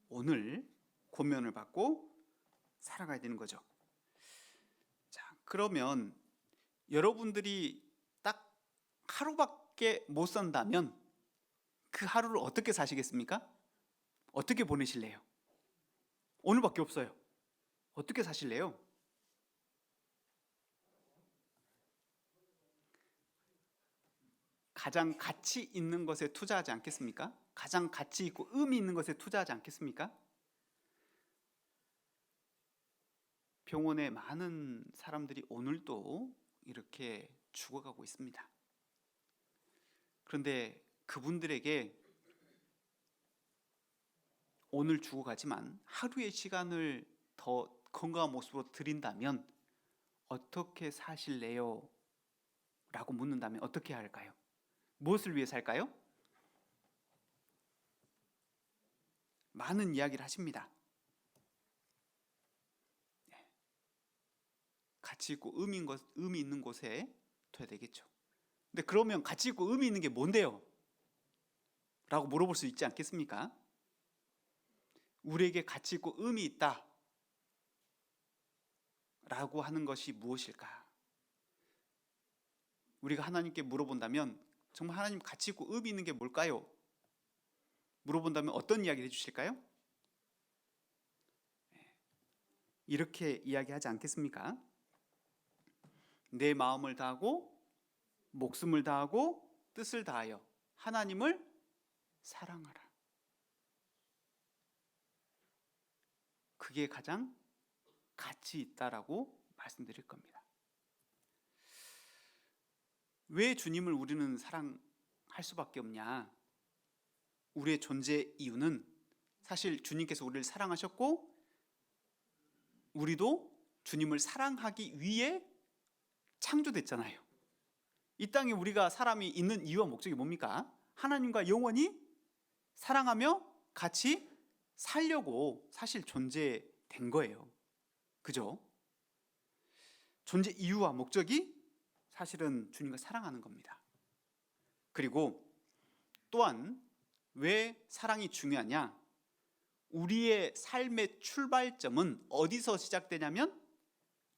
오늘 권면을 받고 살아가야 되는 거죠. 자, 그러면 여러분들이 딱 하루밖에 못 산다면 그 하루를 어떻게 사시겠습니까? 어떻게 보내실래요? 오늘밖에 없어요. 어떻게 사실래요? 가장 가치 있는 것에 투자하지 않겠습니까? 가장 가치 있고 의미 있는 것에 투자하지 않겠습니까? 병원에 많은 사람들이 오늘도 이렇게 죽어가고 있습니다. 그런데 그분들에게 오늘 죽어가지만 하루의 시간을 더 건강한 모습으로 드린다면 어떻게 사실래요? 라고 묻는다면 어떻게 해야 할까요? 무엇을 위해 살까요? 많은 이야기를 하십니다. 가치 있고 의미 있는 곳에 둬야 되겠죠. 근데 그러면 가치 있고 의미 있는 게 뭔데요? 라고 물어볼 수 있지 않겠습니까? 우리에게 가치 있고 의미 있다 라고 하는 것이 무엇일까? 우리가 하나님께 물어본다면 정말 하나님 가치 있고 의미 있는 게 뭘까요? 물어본다면 어떤 이야기를 해주실까요? 이렇게 이야기하지 않겠습니까? 내 마음을 다하고 목숨을 다하고 뜻을 다하여 하나님을 사랑하라. 그게 가장 가치 있다라고 말씀드릴 겁니다. 왜 주님을 우리는 사랑할 수밖에 없냐? 우리의 존재 이유는 사실 주님께서 우리를 사랑하셨고 우리도 주님을 사랑하기 위해 창조됐잖아요. 이 땅에 우리가 사람이 있는 이유와 목적이 뭡니까? 하나님과 영원히 사랑하며 같이 살려고 사실 존재된 거예요. 그죠? 존재 이유와 목적이 사실은 주님과 사랑하는 겁니다. 그리고 또한 왜 사랑이 중요하냐? 우리의 삶의 출발점은 어디서 시작되냐면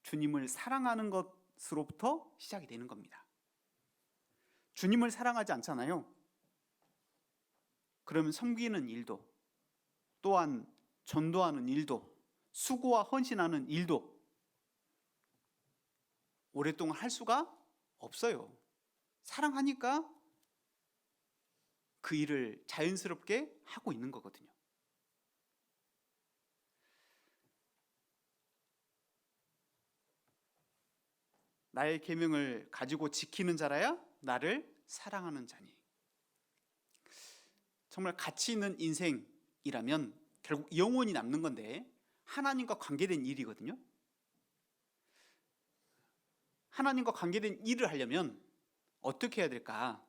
주님을 사랑하는 것으로부터 시작이 되는 겁니다. 주님을 사랑하지 않잖아요. 그러면 섬기는 일도 또한 전도하는 일도 수고와 헌신하는 일도 오랫동안 할 수가 없어요. 사랑하니까 그 일을 자연스럽게 하고 있는 거거든요. 나의 계명을 가지고 지키는 자라야 나를 사랑하는 자니. 정말 가치 있는 인생이라면 결국 영원히 남는 건데 하나님과 관계된 일이거든요. 하나님과 관계된 일을 하려면 어떻게 해야 될까?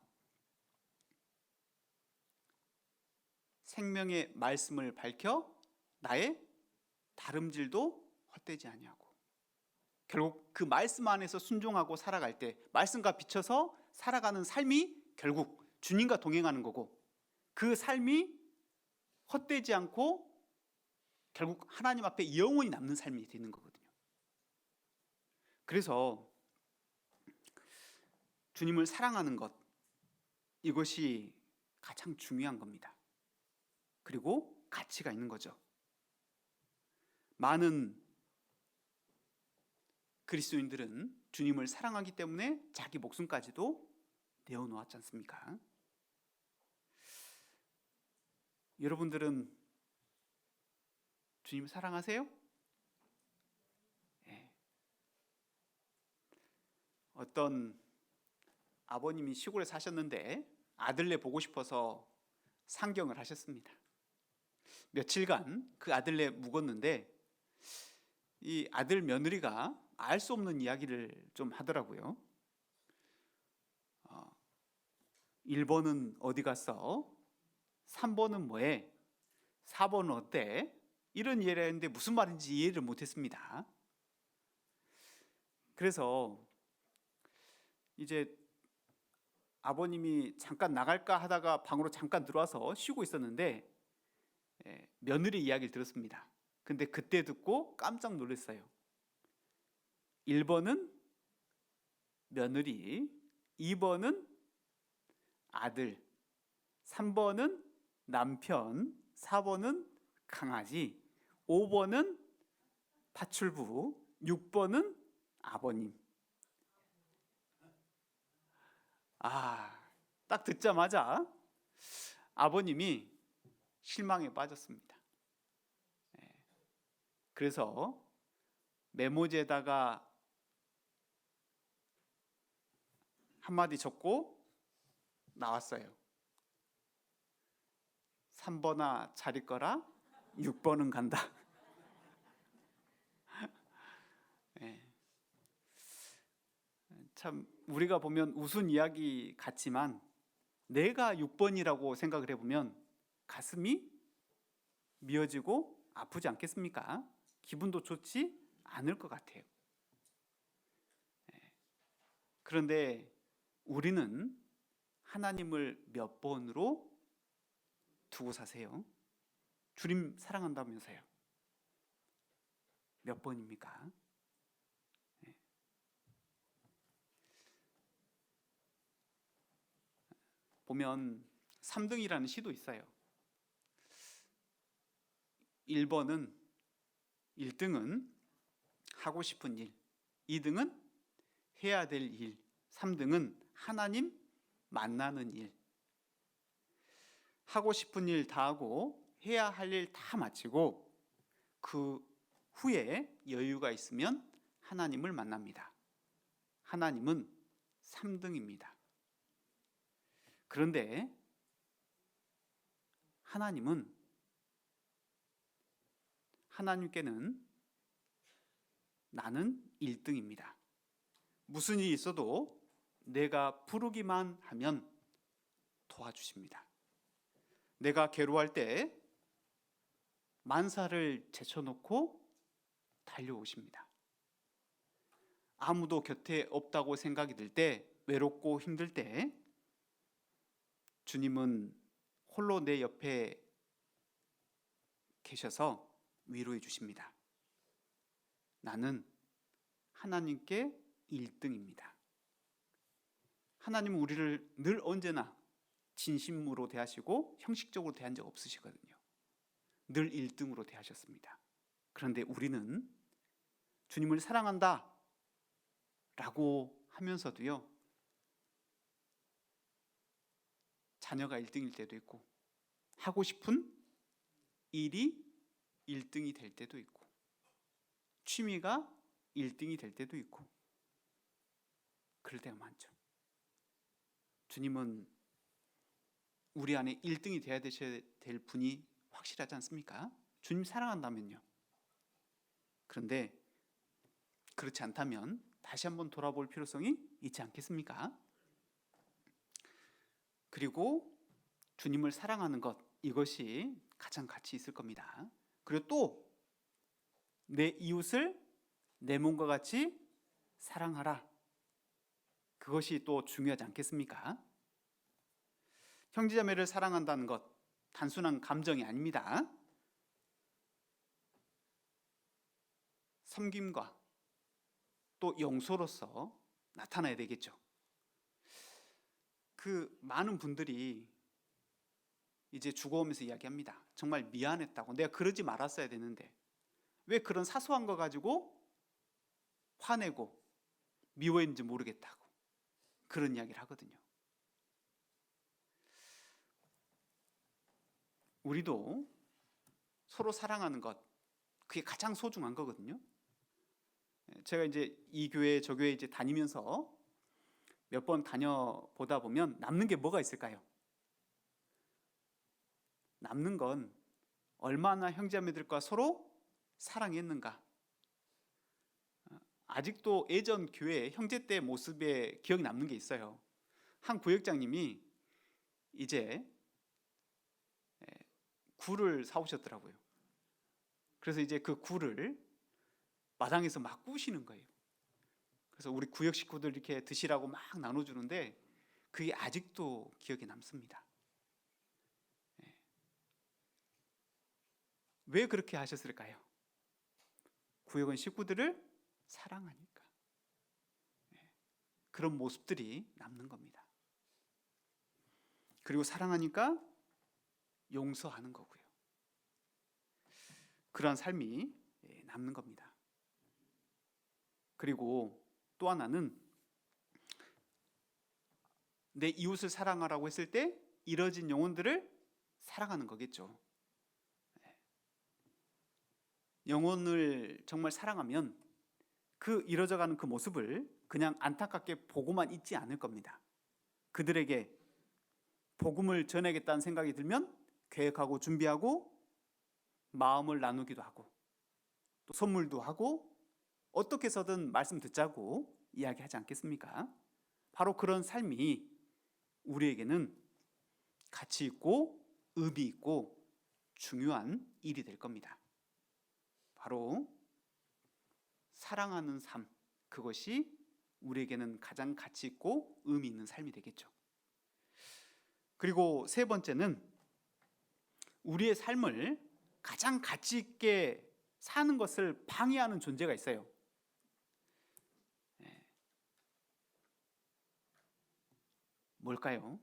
생명의 말씀을 밝혀 나의 다름질도 헛되지 아니하고, 결국 그 말씀 안에서 순종하고 살아갈 때 말씀과 비춰서 살아가는 삶이 결국 주님과 동행하는 거고, 그 삶이 헛되지 않고 결국 하나님 앞에 영원히 남는 삶이 되는 거거든요. 그래서 주님을 사랑하는 것, 이것이 가장 중요한 겁니다. 그리고 가치가 있는 거죠. 많은 그리스도인들은 주님을 사랑하기 때문에 자기 목숨까지도 내어놓았지 않습니까? 여러분들은 주님 사랑하세요? 네. 어떤 아버님이 시골에 사셨는데 아들네 보고 싶어서 상경을 하셨습니다. 며칠간 그 아들네 묵었는데 이 아들 며느리가 알 수 없는 이야기를 좀 하더라고요. 1번은 어디 갔어? 3번은 뭐해? 4번은 어때? 이런 이해를 했는데 무슨 말인지 이해를 못했습니다. 그래서 이제 아버님이 잠깐 나갈까 하다가 방으로 잠깐 들어와서 쉬고 있었는데 며느리 이야기를 들었습니다. 근데 그때 듣고 깜짝 놀랐어요. 1번은 며느리, 2번은 아들, 3번은 남편, 4번은 강아지, 5번은 파출부, 6번은 아버님. 딱 듣자마자 아버님이 실망에 빠졌습니다. 그래서 메모지에다가 한마디 적고 나왔어요. 3번아 잘 있거라, 6번은 간다. 참 우리가 보면 우스운 이야기 같지만 내가 6번이라고 생각을 해보면 가슴이 미어지고 아프지 않겠습니까? 기분도 좋지 않을 것 같아요. 그런데 우리는 하나님을 몇 번으로 두고 사세요? 주님 사랑한다면서요. 몇 번입니까? 보면 3등이라는 시도 있어요. 1번은 1등은 하고 싶은 일, 2등은 해야 될 일, 3등은 하나님 만나는 일. 하고 싶은 일 다 하고 해야 할 일 다 마치고 그 후에 여유가 있으면 하나님을 만납니다. 하나님은 3등입니다. 그런데 하나님께는 나는 1등입니다. 무슨 일이 있어도 내가 부르기만 하면 도와주십니다. 내가 괴로워할 때 만사를 제쳐놓고 달려오십니다. 아무도 곁에 없다고 생각이 들 때, 외롭고 힘들 때 주님은 홀로 내 옆에 계셔서 위로해 주십니다. 나는 하나님께 1등입니다. 하나님은 우리를 늘 언제나 진심으로 대하시고 형식적으로 대한 적 없으시거든요. 늘 1등으로 대하셨습니다. 그런데 우리는 주님을 사랑한다 라고 하면서도요, 자녀가 1등일 때도 있고 하고 싶은 일이 1등이 될 때도 있고 취미가 1등이 될 때도 있고 그럴 때가 많죠. 주님은 우리 안에 1등이 되어야 되셔야 될 분이 확실하지 않습니까? 주님 사랑한다면요. 그런데 그렇지 않다면 다시 한번 돌아볼 필요성이 있지 않겠습니까? 그리고 주님을 사랑하는 것, 이것이 가장 가치 있을 겁니다. 그리고 또 내 이웃을 내 몸과 같이 사랑하라. 그것이 또 중요하지 않겠습니까? 형제자매를 사랑한다는 것, 단순한 감정이 아닙니다. 섬김과 또 용서로서 나타나야 되겠죠. 그 많은 분들이 이제 죽어오면서 이야기합니다. 정말 미안했다고. 내가 그러지 말았어야 되는데 왜 그런 사소한 거 가지고 화내고 미워했는지 모르겠다고 그런 이야기를 하거든요. 우리도 서로 사랑하는 것, 그게 가장 소중한 거거든요. 제가 이제 이 교회 저 교회 이제 다니면서 몇 번 다녀보다 보면 남는 게 뭐가 있을까요? 남는 건 얼마나 형제자매들과 서로 사랑했는가. 아직도 예전 교회 형제 때 모습에 기억이 남는 게 있어요. 한 구역장님이 이제 굴을 사오셨더라고요. 그래서 이제 그 굴을 마당에서 막 구우시는 거예요. 그래서 우리 구역 식구들 이렇게 드시라고 막 나눠주는데 그게 아직도 기억에 남습니다. 왜 그렇게 하셨을까요? 구역은 식구들을 사랑하니까. 그런 모습들이 남는 겁니다. 그리고 사랑하니까 용서하는 거고요. 그러한 삶이 남는 겁니다. 그리고 또 하나는 내 이웃을 사랑하라고 했을 때 잃어진 영혼들을 사랑하는 거겠죠. 영혼을 정말 사랑하면 그 잃어져가는 그 모습을 그냥 안타깝게 보고만 있지 않을 겁니다. 그들에게 복음을 전하겠다는 생각이 들면 계획하고 준비하고 마음을 나누기도 하고 또 선물도 하고 어떻게 해서든 말씀 듣자고 이야기하지 않겠습니까? 바로 그런 삶이 우리에게는 가치 있고 의미 있고 중요한 일이 될 겁니다. 바로 사랑하는 삶, 그것이 우리에게는 가장 가치 있고 의미 있는 삶이 되겠죠. 그리고 세 번째는 우리의 삶을 가장 가치 있게 사는 것을 방해하는 존재가 있어요. 뭘까요?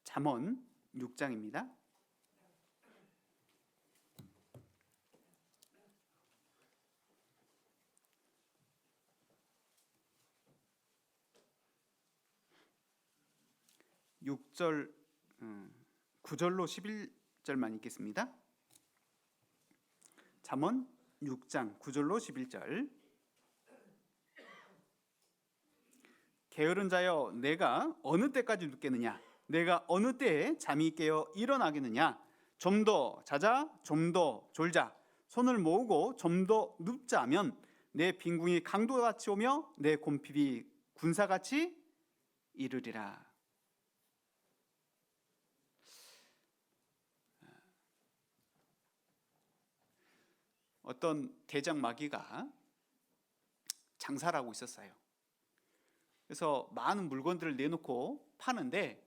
잠언 6장입니다. 6절 9절로 11절만 읽겠습니다. 잠언 6장 9절로 11절. 게으른 자여 내가 어느 때까지 눕겠느냐? 내가 어느 때에 잠이 깨어 일어나겠느냐? 좀 더 자자, 좀 더 졸자. 손을 모으고 좀 더 눕자 하면 내 빈궁이 강도같이 오며 내 곰핍이 군사같이 이르리라. 어떤 대장 마귀가 장사를 하고 있었어요. 그래서 많은 물건들을 내놓고 파는데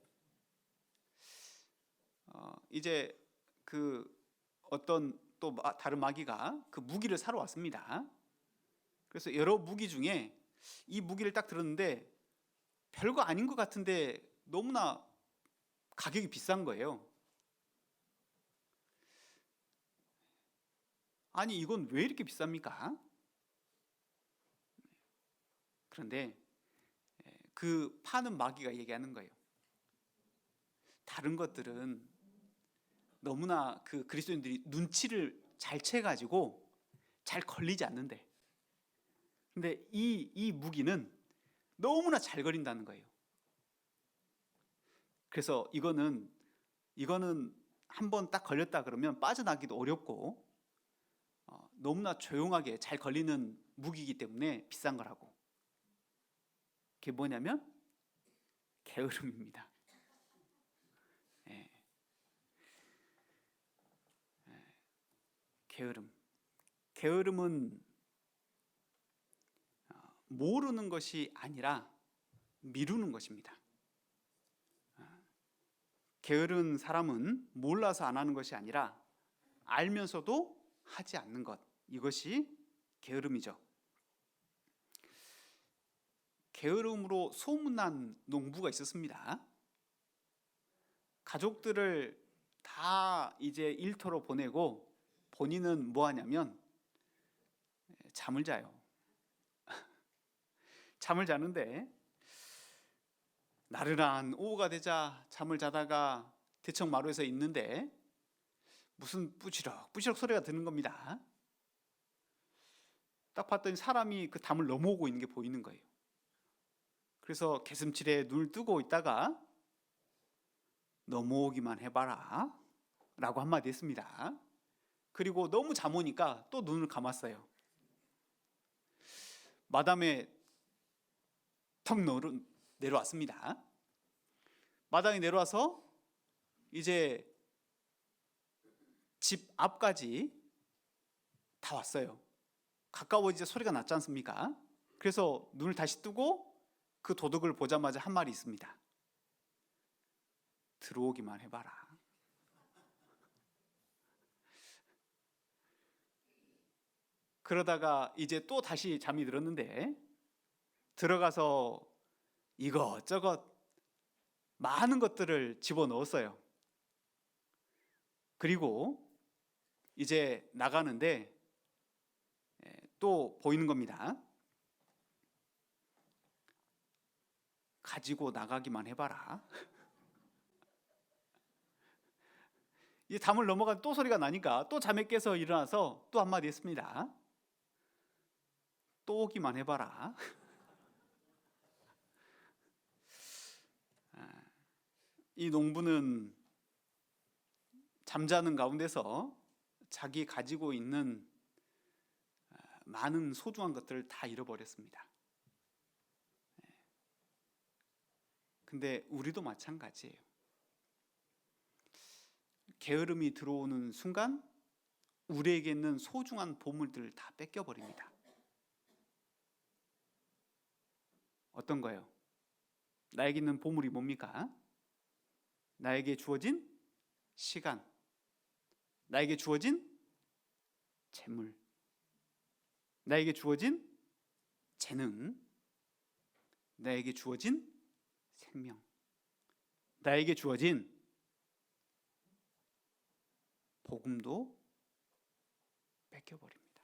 이제 그 어떤 또 다른 마귀가 그 무기를 사러 왔습니다. 그래서 여러 무기 중에 이 무기를 딱 들었는데 별거 아닌 것 같은데 너무나 가격이 비싼 거예요. 아니 이건 왜 이렇게 비쌉니까? 그런데 그 파는 마귀가 얘기하는 거예요. 다른 것들은 너무나 그 그리스도인들이 눈치를 잘 채가지고 잘 걸리지 않는데, 근데 이 무기는 너무나 잘 걸린다는 거예요. 그래서 이거는 한번 딱 걸렸다 그러면 빠져나기도 어렵고 너무나 조용하게 잘 걸리는 무기이기 때문에 비싼 거라고. 그게 뭐냐면 게으름입니다. 게으름은 모르는 것이 아니라 미루는 것입니다. 게으른 사람은 몰라서 안 하는 것이 아니라 알면서도 하지 않는 것, 이것이 게으름이죠. 게으름으로 소문난 농부가 있었습니다. 가족들을 다 이제 일터로 보내고 본인은 뭐 하냐면 잠을 자요. 잠을 자는데 나른한 오후가 되자 잠을 자다가 대청마루에서 있는데 무슨 뿌시럭 소리가 드는 겁니다. 딱 봤더니 사람이 그 담을 넘어오고 있는 게 보이는 거예요. 그래서 개슴칠에 눈을 뜨고 있다가 넘어오기만 해봐라 라고 한마디 했습니다. 그리고 너무 잠 오니까 또 눈을 감았어요. 마담에 턱 내려왔습니다. 마당에 내려와서 이제 집 앞까지 다 왔어요. 가까워지자 소리가 났지 않습니까? 그래서 눈을 다시 뜨고 그 도둑을 보자마자 한 말이 있습니다. 들어오기만 해봐라. 그러다가 이제 또 다시 잠이 들었는데 들어가서 이것저것 많은 것들을 집어넣었어요. 그리고 이제 나가는데 또 보이는 겁니다. 가지고 나가기만 해봐라. 이제 담을 넘어가 또 소리가 나니까 또 잠에 깨서 일어나서 또 한마디 했습니다. 또 오기만 해봐라. 이 농부는 잠자는 가운데서 자기 가지고 있는 많은 소중한 것들을 다 잃어버렸습니다. 근데 우리도 마찬가지예요. 게으름이 들어오는 순간 우리에게 있는 소중한 보물들을 다 뺏겨버립니다. 어떤 거예요? 나에게 있는 보물이 뭡니까? 나에게 주어진 시간, 나에게 주어진 재물, 나에게 주어진 재능, 나에게 주어진 생명, 나에게 주어진 복음도 뺏겨버립니다.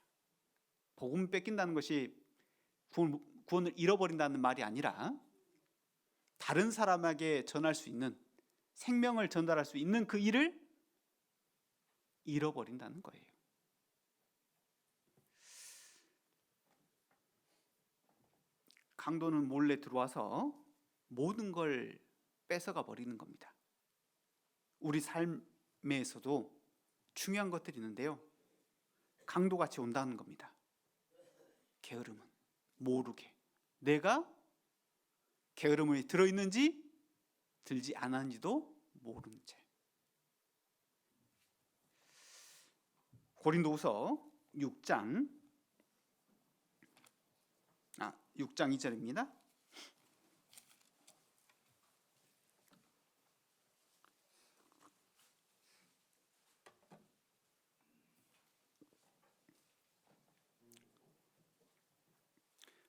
복음 뺏긴다는 것이 구원을 잃어버린다는 말이 아니라 다른 사람에게 전할 수 있는, 생명을 전달할 수 있는 그 일을 잃어버린다는 거예요. 강도는 몰래 들어와서 모든 걸 뺏어가 버리는 겁니다. 우리 삶에서도 중요한 것들이 있는데요, 강도같이 온다는 겁니다. 게으름은 모르게, 내가 게으름이 들어있는지 들지 않았는지도 모르는 채. 고린도후서 6장 2절입니다.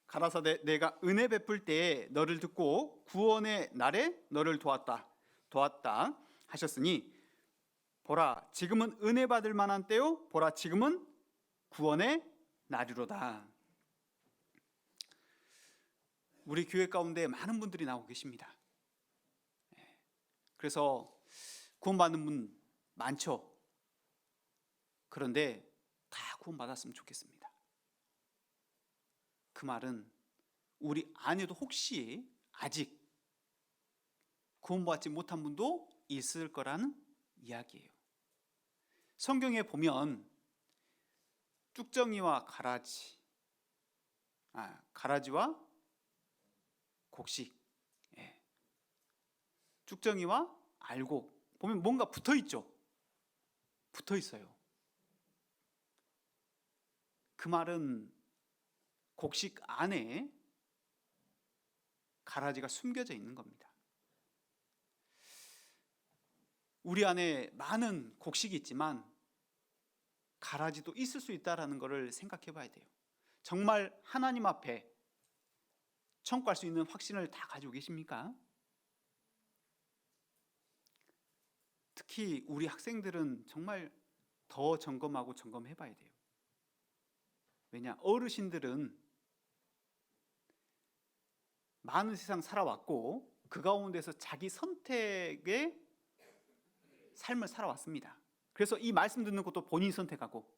가라사대 내가 은혜 베풀 때에 너를 듣고 구원의 날에 너를 도왔다 하셨으니 보라 지금은 은혜 받을 만한 때요 보라 지금은 구원의 날이로다. 우리 교회 가운데 많은 분들이 나오고 계십니다. 그래서 구원받는 분 많죠. 그런데 다 구원받았으면 좋겠습니다. 그 말은 우리 안에도 혹시 아직 구원받지 못한 분도 있을 거라는 이야기예요. 성경에 보면 뚝정이와 가라지와 곡식, 뚝정이와 알곡 보면 뭔가 붙어 있죠. 붙어 있어요. 그 말은 곡식 안에 가라지가 숨겨져 있는 겁니다. 우리 안에 많은 곡식이 있지만 가라지도 있을 수 있다는 것을 생각해 봐야 돼요. 정말 하나님 앞에 청구할 수 있는 확신을 다 가지고 계십니까? 특히 우리 학생들은 정말 더 점검하고 점검해 봐야 돼요. 왜냐? 어르신들은 많은 세상 살아왔고 그 가운데서 자기 선택의 삶을 살아왔습니다. 그래서 이 말씀 듣는 것도 본인이 선택하고,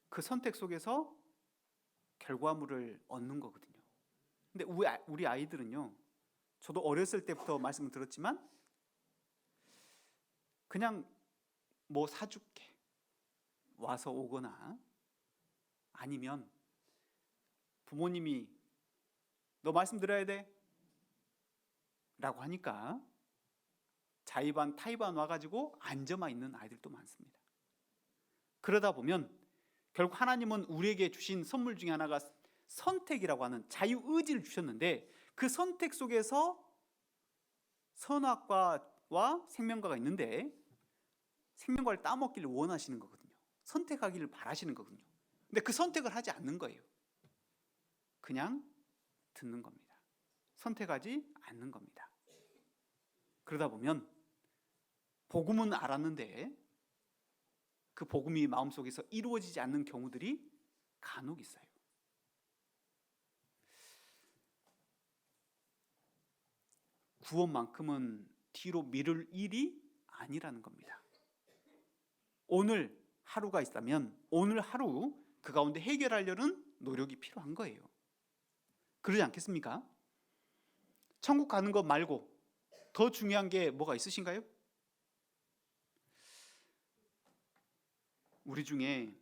그 선택 속에서 결과물을 얻는 거거든요. 근데 우리 아이들은요, 저도 어렸을 때부터 말씀을 들었지만 그냥 뭐 사줄게 와서 오거나, 아니면 부모님이 너 말씀 들어야 돼 라고 하니까 자의반 타의반 와가지고 앉아만 있는 아이들도 많습니다. 그러다 보면 결국 하나님은 우리에게 주신 선물 중에 하나가 선택이라고 하는 자유의지를 주셨는데, 그 선택 속에서 선악과와 생명과가 있는데 생명과를 따먹기를 원하시는 거거든요. 선택하기를 바라시는 거거든요. 근데 그 선택을 하지 않는 거예요. 그냥 듣는 겁니다. 선택하지 않는 겁니다. 그러다 보면 복음은 알았는데 그 복음이 마음속에서 이루어지지 않는 경우들이 간혹 있어요. 구원만큼은 뒤로 미룰 일이 아니라는 겁니다. 오늘 하루가 있다면 오늘 하루 그 가운데 해결하려는 노력이 필요한 거예요. 그러지 않겠습니까? 천국 가는 것 말고 더 중요한 게 뭐가 있으신가요? 우리 중에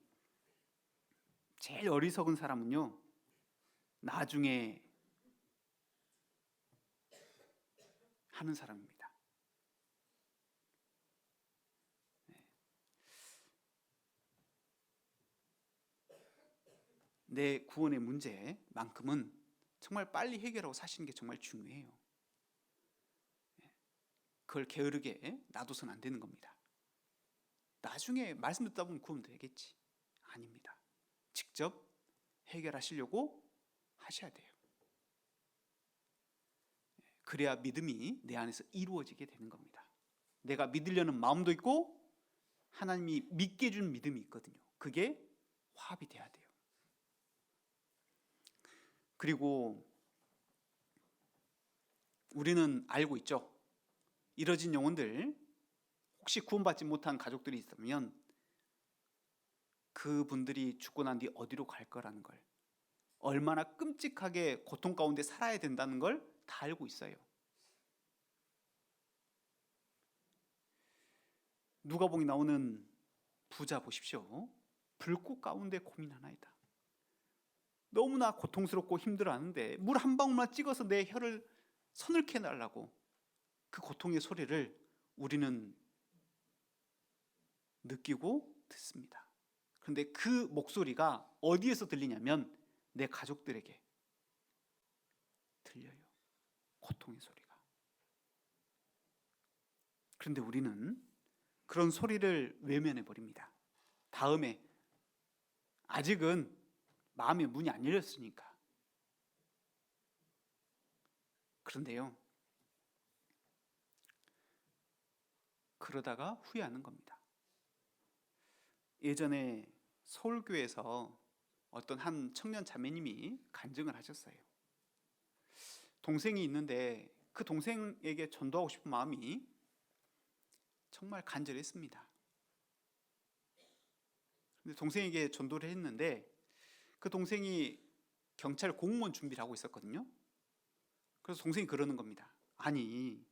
제일 어리석은 사람은요, 나중에 하는 사람입니다. 내 구원의 문제만큼은 정말 빨리 해결하고 사시는 게 정말 중요해요. 그걸 게으르게 놔둬서는 안 되는 겁니다. 나중에 말씀 듣다 보면 구원 되겠지. 아닙니다. 직접 해결하시려고 하셔야 돼요. 그래야 믿음이 내 안에서 이루어지게 되는 겁니다. 내가 믿으려는 마음도 있고 하나님이 믿게 해준 믿음이 있거든요. 그게 화합이 돼야 돼요. 그리고 우리는 알고 있죠. 이뤄진 영혼들, 혹시 구원받지 못한 가족들이 있다면 그분들이 죽고 난 뒤 어디로 갈 거라는 걸, 얼마나 끔찍하게 고통 가운데 살아야 된다는 걸 다 알고 있어요. 누가복음에 나오는 부자 보십시오. 불꽃 가운데 고민하나이다. 너무나 고통스럽고 힘들어하는데 물 한 방울만 찍어서 내 혀를 서늘케 해달라고, 그 고통의 소리를 우리는 느끼고 듣습니다. 그런데 그 목소리가 어디에서 들리냐면 내 가족들에게 들려요. 고통의 소리가. 그런데 우리는 그런 소리를 외면해 버립니다. 다음에, 아직은 마음의 문이 안 열렸으니까. 그런데요, 그러다가 후회하는 겁니다. 예전에 서울교회에서 어떤 한 청년 자매님이 간증을 하셨어요. 동생이 있는데 그 동생에게 전도하고 싶은 마음이 정말 간절했습니다. 근데 동생에게 전도를 했는데 그 동생이 경찰 공무원 준비를 하고 있었거든요. 그래서 동생이 그러는 겁니다. 아니,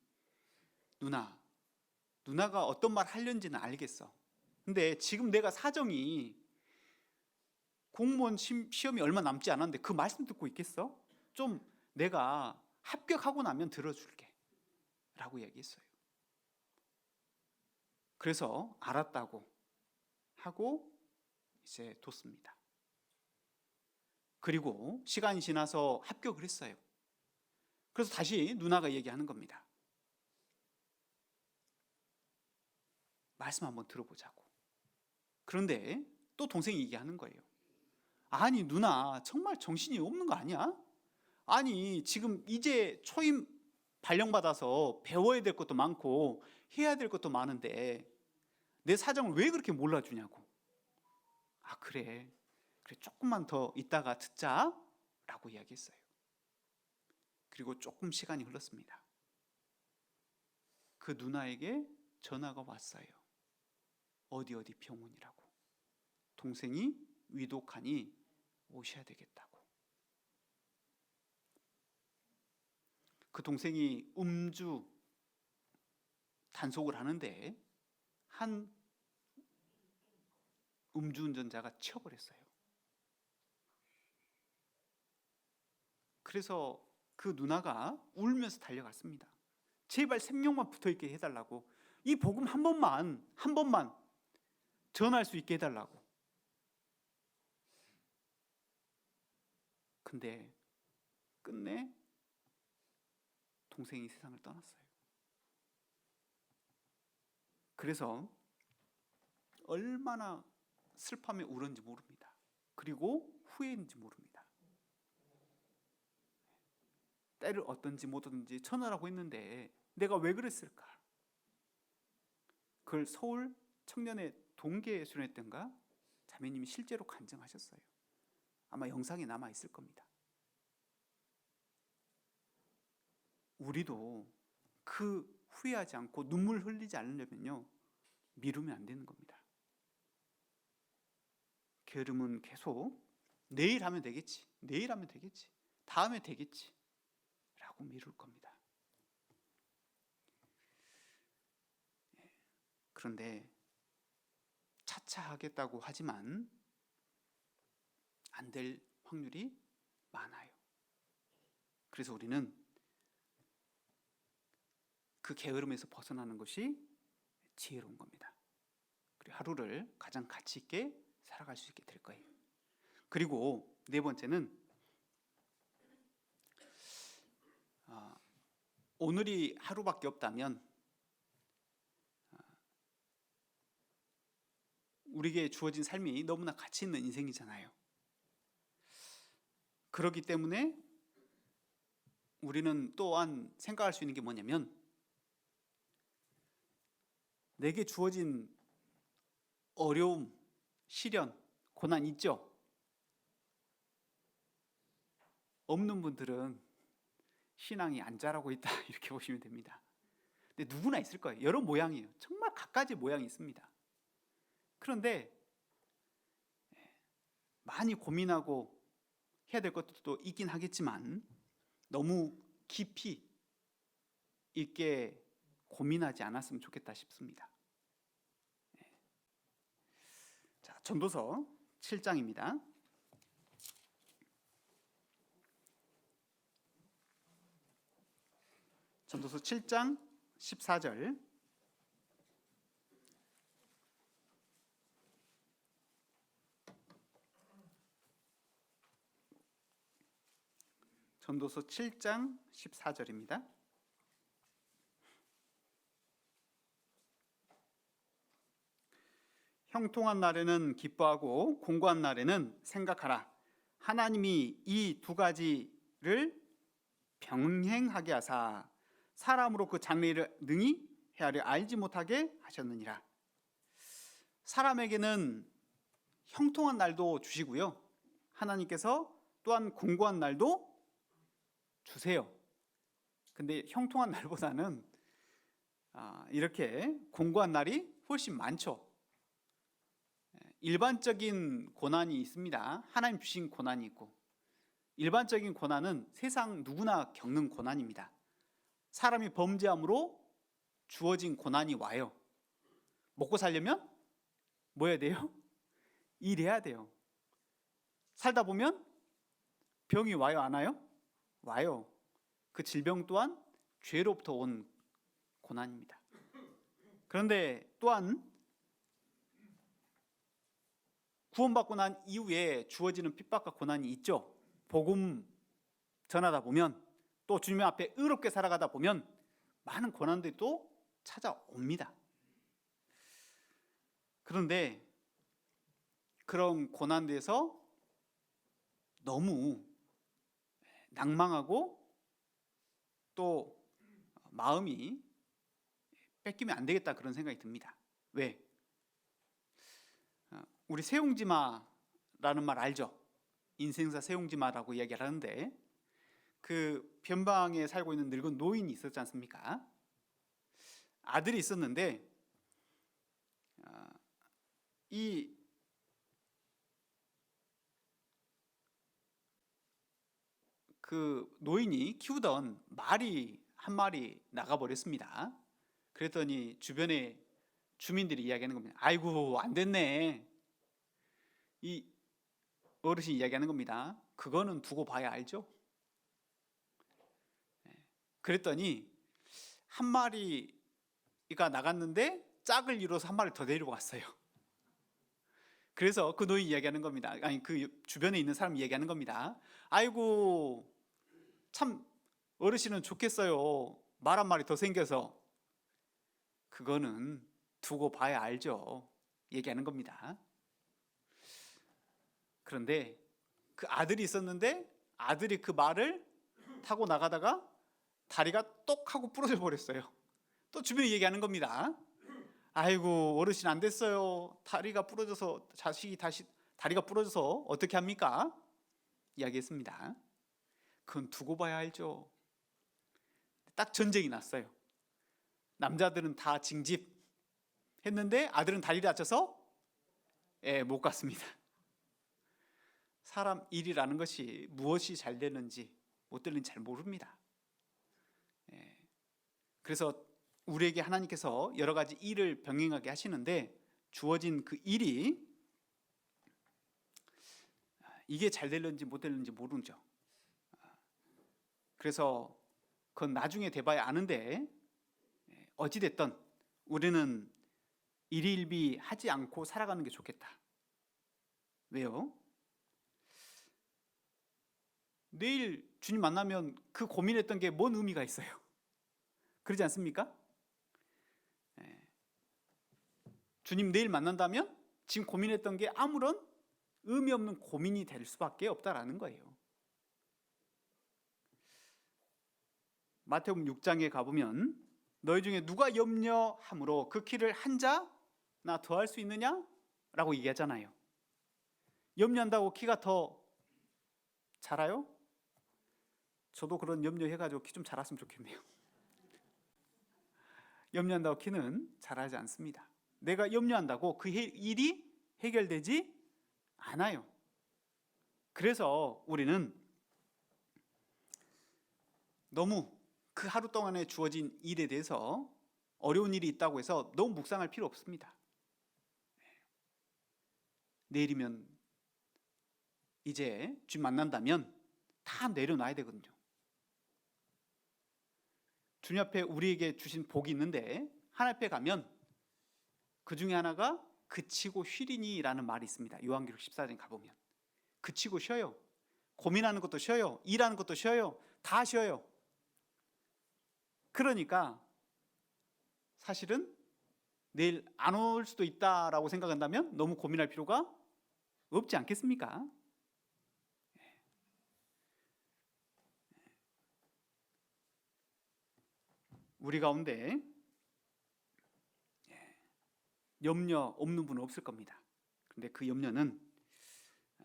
누나가 어떤 말 하려는지는 알겠어. 근데 지금 내가 사정이, 공무원 시험이 얼마 남지 않았는데 그 말씀 듣고 있겠어? 좀 내가 합격하고 나면 들어줄게 라고 얘기했어요. 그래서 알았다고 하고 이제 뒀습니다. 그리고 시간이 지나서 합격을 했어요. 그래서 다시 누나가 얘기하는 겁니다. 말씀 한번 들어보자고. 그런데 또 동생이 얘기하는 거예요. 아니, 누나 정말 정신이 없는 거 아니야? 아니, 지금 이제 초임 발령받아서 배워야 될 것도 많고 해야 될 것도 많은데 내 사정을 왜 그렇게 몰라주냐고. 아, 그래 조금만 더 있다가 듣자 라고 이야기했어요. 그리고 조금 시간이 흘렀습니다. 그 누나에게 전화가 왔어요. 어디 병원이라고. 동생이 위독하니 오셔야 되겠다고. 그 동생이 음주 단속을 하는데 한 음주운전자가 치워버렸어요. 그래서 그 누나가 울면서 달려갔습니다. 제발 생명만 붙어있게 해달라고. 이 복음 한 번만 전할 수 있게 해달라고. 근데 끝내 동생이 세상을 떠났어요. 그래서 얼마나 슬픔에 울었는지 모릅니다. 그리고 후회했는지 모릅니다. 때를 얻든지 못 얻든지 전하라고 했는데 내가 왜 그랬을까? 그걸 서울 청년의 동계수련회던가 자매님이 실제로 간증하셨어요. 아마 영상에 남아 있을 겁니다. 우리도 그 후회하지 않고 눈물 흘리지 않으려면요, 미루면 안 되는 겁니다. 게으름은 계속 내일 하면 되겠지, 다음에 되겠지 라고 미룰 겁니다. 그런데 차차 하겠다고 하지만 안 될 확률이 많아요. 그래서 우리는 그 게으름에서 벗어나는 것이 지혜로운 겁니다. 그리고 하루를 가장 가치 있게 살아갈 수 있게 될 거예요. 그리고 네 번째는 오늘이 하루밖에 없다면 우리에게 주어진 삶이 너무나 가치 있는 인생이잖아요. 그렇기 때문에 우리는 또한 생각할 수 있는 게 뭐냐면, 내게 주어진 어려움, 시련, 고난 있죠? 없는 분들은 신앙이 안 자라고 있다 이렇게 보시면 됩니다. 근데 누구나 있을 거예요. 여러 모양이에요. 정말 갖가지 모양이 있습니다. 그런데 많이 고민하고 해야 될 것도 있긴 하겠지만 너무 깊이 있게 고민하지 않았으면 좋겠다 싶습니다. 자, 전도서 7장입니다. 전도서 7장 14절. 전도서 7장 14절입니다. 형통한 날에는 기뻐하고 공고한 날에는 생각하라. 하나님이 이 두 가지를 병행하게 하사 사람으로 그 장래를 능히 헤아려 알지 못하게 하셨느니라. 사람에게는 형통한 날도 주시고요, 하나님께서 또한 공고한 날도 주세요. 근데 형통한 날보다는 이렇게 공고한 날이 훨씬 많죠. 일반적인 고난이 있습니다. 하나님 주신 고난이 있고, 일반적인 고난은 세상 누구나 겪는 고난입니다. 사람이 범죄함으로 주어진 고난이 와요. 먹고 살려면 뭐 해야 돼요? 일해야 돼요. 살다 보면 병이 와요, 안 와요? 와요. 그 질병 또한 죄로부터 온 고난입니다. 그런데 또한 구원받고 난 이후에 주어지는 핍박과 고난이 있죠. 복음 전하다 보면, 또 주님 앞에 의롭게 살아가다 보면 많은 고난들이 또 찾아옵니다. 그런데 그런 고난에서 너무 낭망하고 또 마음이 뺏기면 안 되겠다 그런 생각이 듭니다. 왜? 우리 세용지마라는 말 알죠? 인생사 세용지마라고 이야기를 하는데 그 변방에 살고 있는 늙은 노인이 있었지 않습니까? 아들이 있었는데 이 그 노인이 키우던 말이 한 마리 나가버렸습니다. 그랬더니 주변에 주민들이 이야기하는 겁니다. 아이고 안 됐네. 이 어르신이 이야기하는 겁니다. 그거는 두고 봐야 알죠. 그랬더니 한 마리가 나갔는데 짝을 이뤄서 한 마리 더 데리고 갔어요. 그래서 그 노인 이야기하는 겁니다. 아니 그 주변에 있는 사람 이야기하는 겁니다. 아이고 참 어르신은 좋겠어요. 말 한 마리 더 생겨서. 그거는 두고 봐야 알죠. 얘기하는 겁니다. 그런데 그 아들이 있었는데 아들이 그 말을 타고 나가다가 다리가 똑 하고 부러져 버렸어요. 또 주변에 얘기하는 겁니다. 아이고 어르신 안 됐어요. 다리가 부러져서 자식이 다시 다리가 부러져서 어떻게 합니까? 이야기했습니다. 그건 두고 봐야 알죠. 딱 전쟁이 났어요. 남자들은 다 징집했는데 아들은 다리 다쳐서 못 갔습니다. 사람 일이라는 것이 무엇이 잘 되는지 못 되는지 잘 모릅니다. 그래서 우리에게 하나님께서 여러 가지 일을 병행하게 하시는데 주어진 그 일이 이게 잘 되는지 못 되는지 모르죠. 그래서 그건 나중에 돼봐야 아는데 어찌됐든 우리는 일일비 하지 않고 살아가는 게 좋겠다. 왜요? 내일 주님 만나면 그 고민했던 게 뭔 의미가 있어요? 그러지 않습니까? 주님 내일 만난다면 지금 고민했던 게 아무런 의미 없는 고민이 될 수밖에 없다라는 거예요. 마태복음 6장에 가보면 너희 중에 누가 염려함으로 그 키를 한 자나 더할 수 있느냐라고 얘기하잖아요. 염려한다고 키가 더 자라요? 저도 그런 염려해가지고 키 좀 자랐으면 좋겠네요. 염려한다고 키는 자라지 않습니다. 내가 염려한다고 그 일이 해결되지 않아요. 그래서 우리는 너무 그 하루 동안에 주어진 일에 대해서 어려운 일이 있다고 해서 너무 묵상할 필요 없습니다. 내일이면 이제 주님 만난다면 다 내려놔야 되거든요. 주님 앞에 우리에게 주신 복이 있는데 하나님 앞에 가면 그 중에 하나가 그치고 쉬리니라는 말이 있습니다. 요한계시록 14장에 가보면 그치고 쉬어요. 고민하는 것도 쉬어요. 일하는 것도 쉬어요. 다 쉬어요. 그러니까 사실은 내일 안 올 수도 있다라고 생각한다면 너무 고민할 필요가 없지 않겠습니까? 우리 가운데 염려 없는 분은 없을 겁니다. 그런데 그 염려는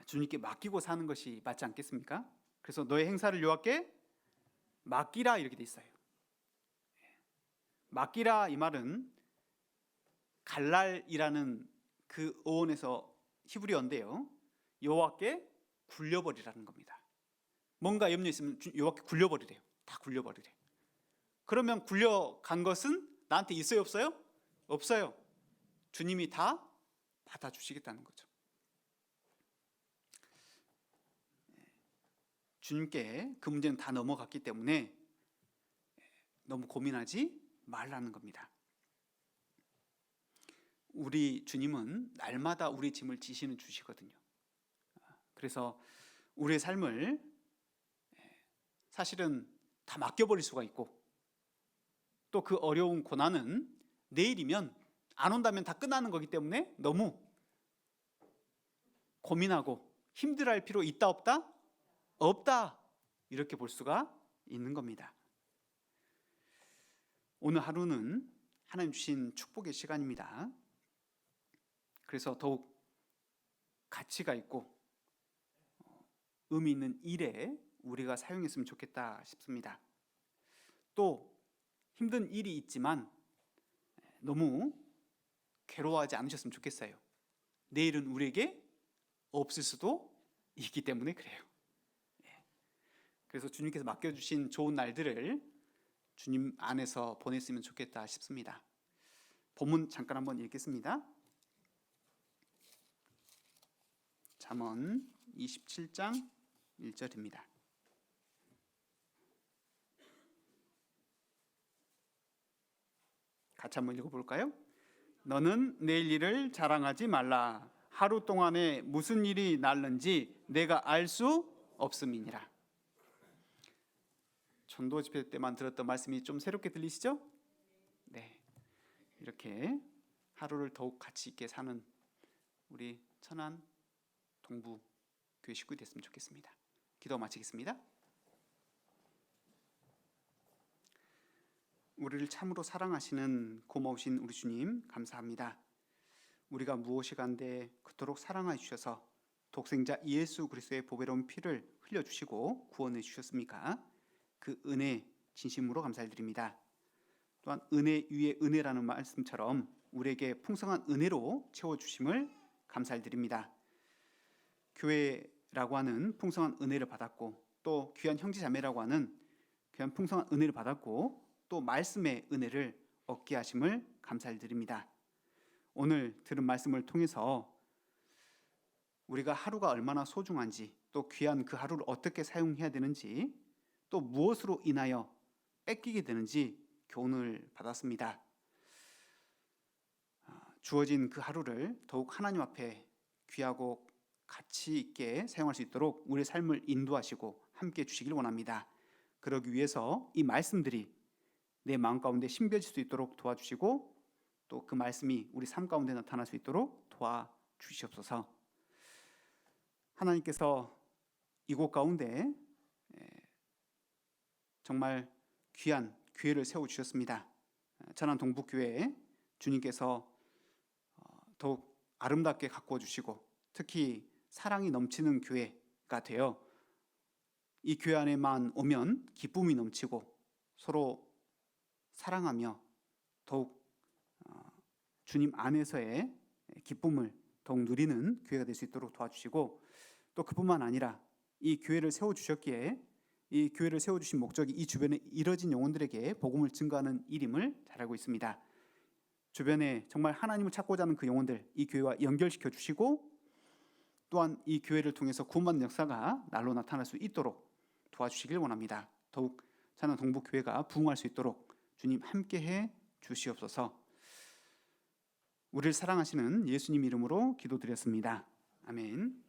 주님께 맡기고 사는 것이 맞지 않겠습니까? 그래서 너의 행사를 여호와께 맡기라 이렇게 돼 있어요. 맡기라 이 말은 갈랄이라는 그 어원에서 히브리어인데요. 여호와께 굴려버리라는 겁니다. 뭔가 염려 있으면 여호와께 굴려버리래요. 다 굴려버리래. 그러면 굴려간 것은 나한테 있어요 없어요? 없어요. 주님이 다 받아주시겠다는 거죠. 주님께 그 문제는 다 넘어갔기 때문에 너무 고민하지 말라는 겁니다. 우리 주님은 날마다 우리 짐을 지시는 주시거든요. 그래서 우리의 삶을 사실은 다 맡겨버릴 수가 있고 또 그 어려운 고난은 내일이면 안 온다면 다 끝나는 거기 때문에 너무 고민하고 힘들어할 필요 있다 없다? 없다 이렇게 볼 수가 있는 겁니다. 오늘 하루는 하나님 주신 축복의 시간입니다. 그래서 더욱 가치가 있고 의미 있는 일에 우리가 사용했으면 좋겠다 싶습니다. 또 힘든 일이 있지만 너무 괴로워하지 않으셨으면 좋겠어요. 내일은 우리에게 없을 수도 있기 때문에 그래요. 그래서 주님께서 맡겨주신 좋은 날들을 주님 안에서 보냈으면 좋겠다 싶습니다. 본문 잠깐 한번 읽겠습니다. 잠언 27장 1절입니다. 같이 한번 읽어볼까요? 너는 내일 일을 자랑하지 말라. 하루 동안에 무슨 일이 날는지 내가 알 수 없음이니라. 전도 집회 때만 들었던 말씀이 좀 새롭게 들리시죠? 네, 이렇게 하루를 더욱 가치 있게 사는 우리 천안 동부 교회 식구들이 됐으면 좋겠습니다. 기도 마치겠습니다. 우리를 참으로 사랑하시는 고마우신 우리 주님 감사합니다. 우리가 무엇이 간데 그토록 사랑하여 주셔서 독생자 예수 그리스도의 보배로운 피를 흘려주시고 구원해 주셨습니까? 그 은혜 진심으로 감사드립니다. 또한 은혜 위에 은혜라는 말씀처럼 우리에게 풍성한 은혜로 채워주심을 감사드립니다. 교회라고 하는 풍성한 은혜를 받았고 또 귀한 형제자매라고 하는 귀한 풍성한 은혜를 받았고 또 말씀의 은혜를 얻게 하심을 감사드립니다. 오늘 들은 말씀을 통해서 우리가 하루가 얼마나 소중한지 또 귀한 그 하루를 어떻게 사용해야 되는지 또 무엇으로 인하여 뺏기게 되는지 교훈을 받았습니다. 주어진 그 하루를 더욱 하나님 앞에 귀하고 가치 있게 사용할 수 있도록 우리의 삶을 인도하시고 함께 주시길 원합니다. 그러기 위해서 이 말씀들이 내 마음 가운데 심겨질 수 있도록 도와주시고 또 그 말씀이 우리 삶 가운데 나타날 수 있도록 도와주시옵소서. 하나님께서 이곳 가운데 정말 귀한 교회를 세워주셨습니다. 천안 동북교회에 주님께서 더욱 아름답게 가꾸어 주시고 특히 사랑이 넘치는 교회가 되어 이 교회 안에만 오면 기쁨이 넘치고 서로 사랑하며 더욱 주님 안에서의 기쁨을 더욱 누리는 교회가 될 수 있도록 도와주시고 또 그뿐만 아니라 이 교회를 세워주셨기에 이 교회를 세워주신 목적이 이 주변에 이뤄진 영혼들에게 복음을 증거하는 일임을 잘 알고 있습니다. 주변에 정말 하나님을 찾고자 하는 그 영혼들 이 교회와 연결시켜 주시고 또한 이 교회를 통해서 구원받는 역사가 날로 나타날 수 있도록 도와주시길 원합니다. 더욱 천안 동북교회가 부흥할 수 있도록 주님 함께해 주시옵소서. 우리를 사랑하시는 예수님 이름으로 기도드렸습니다. 아멘.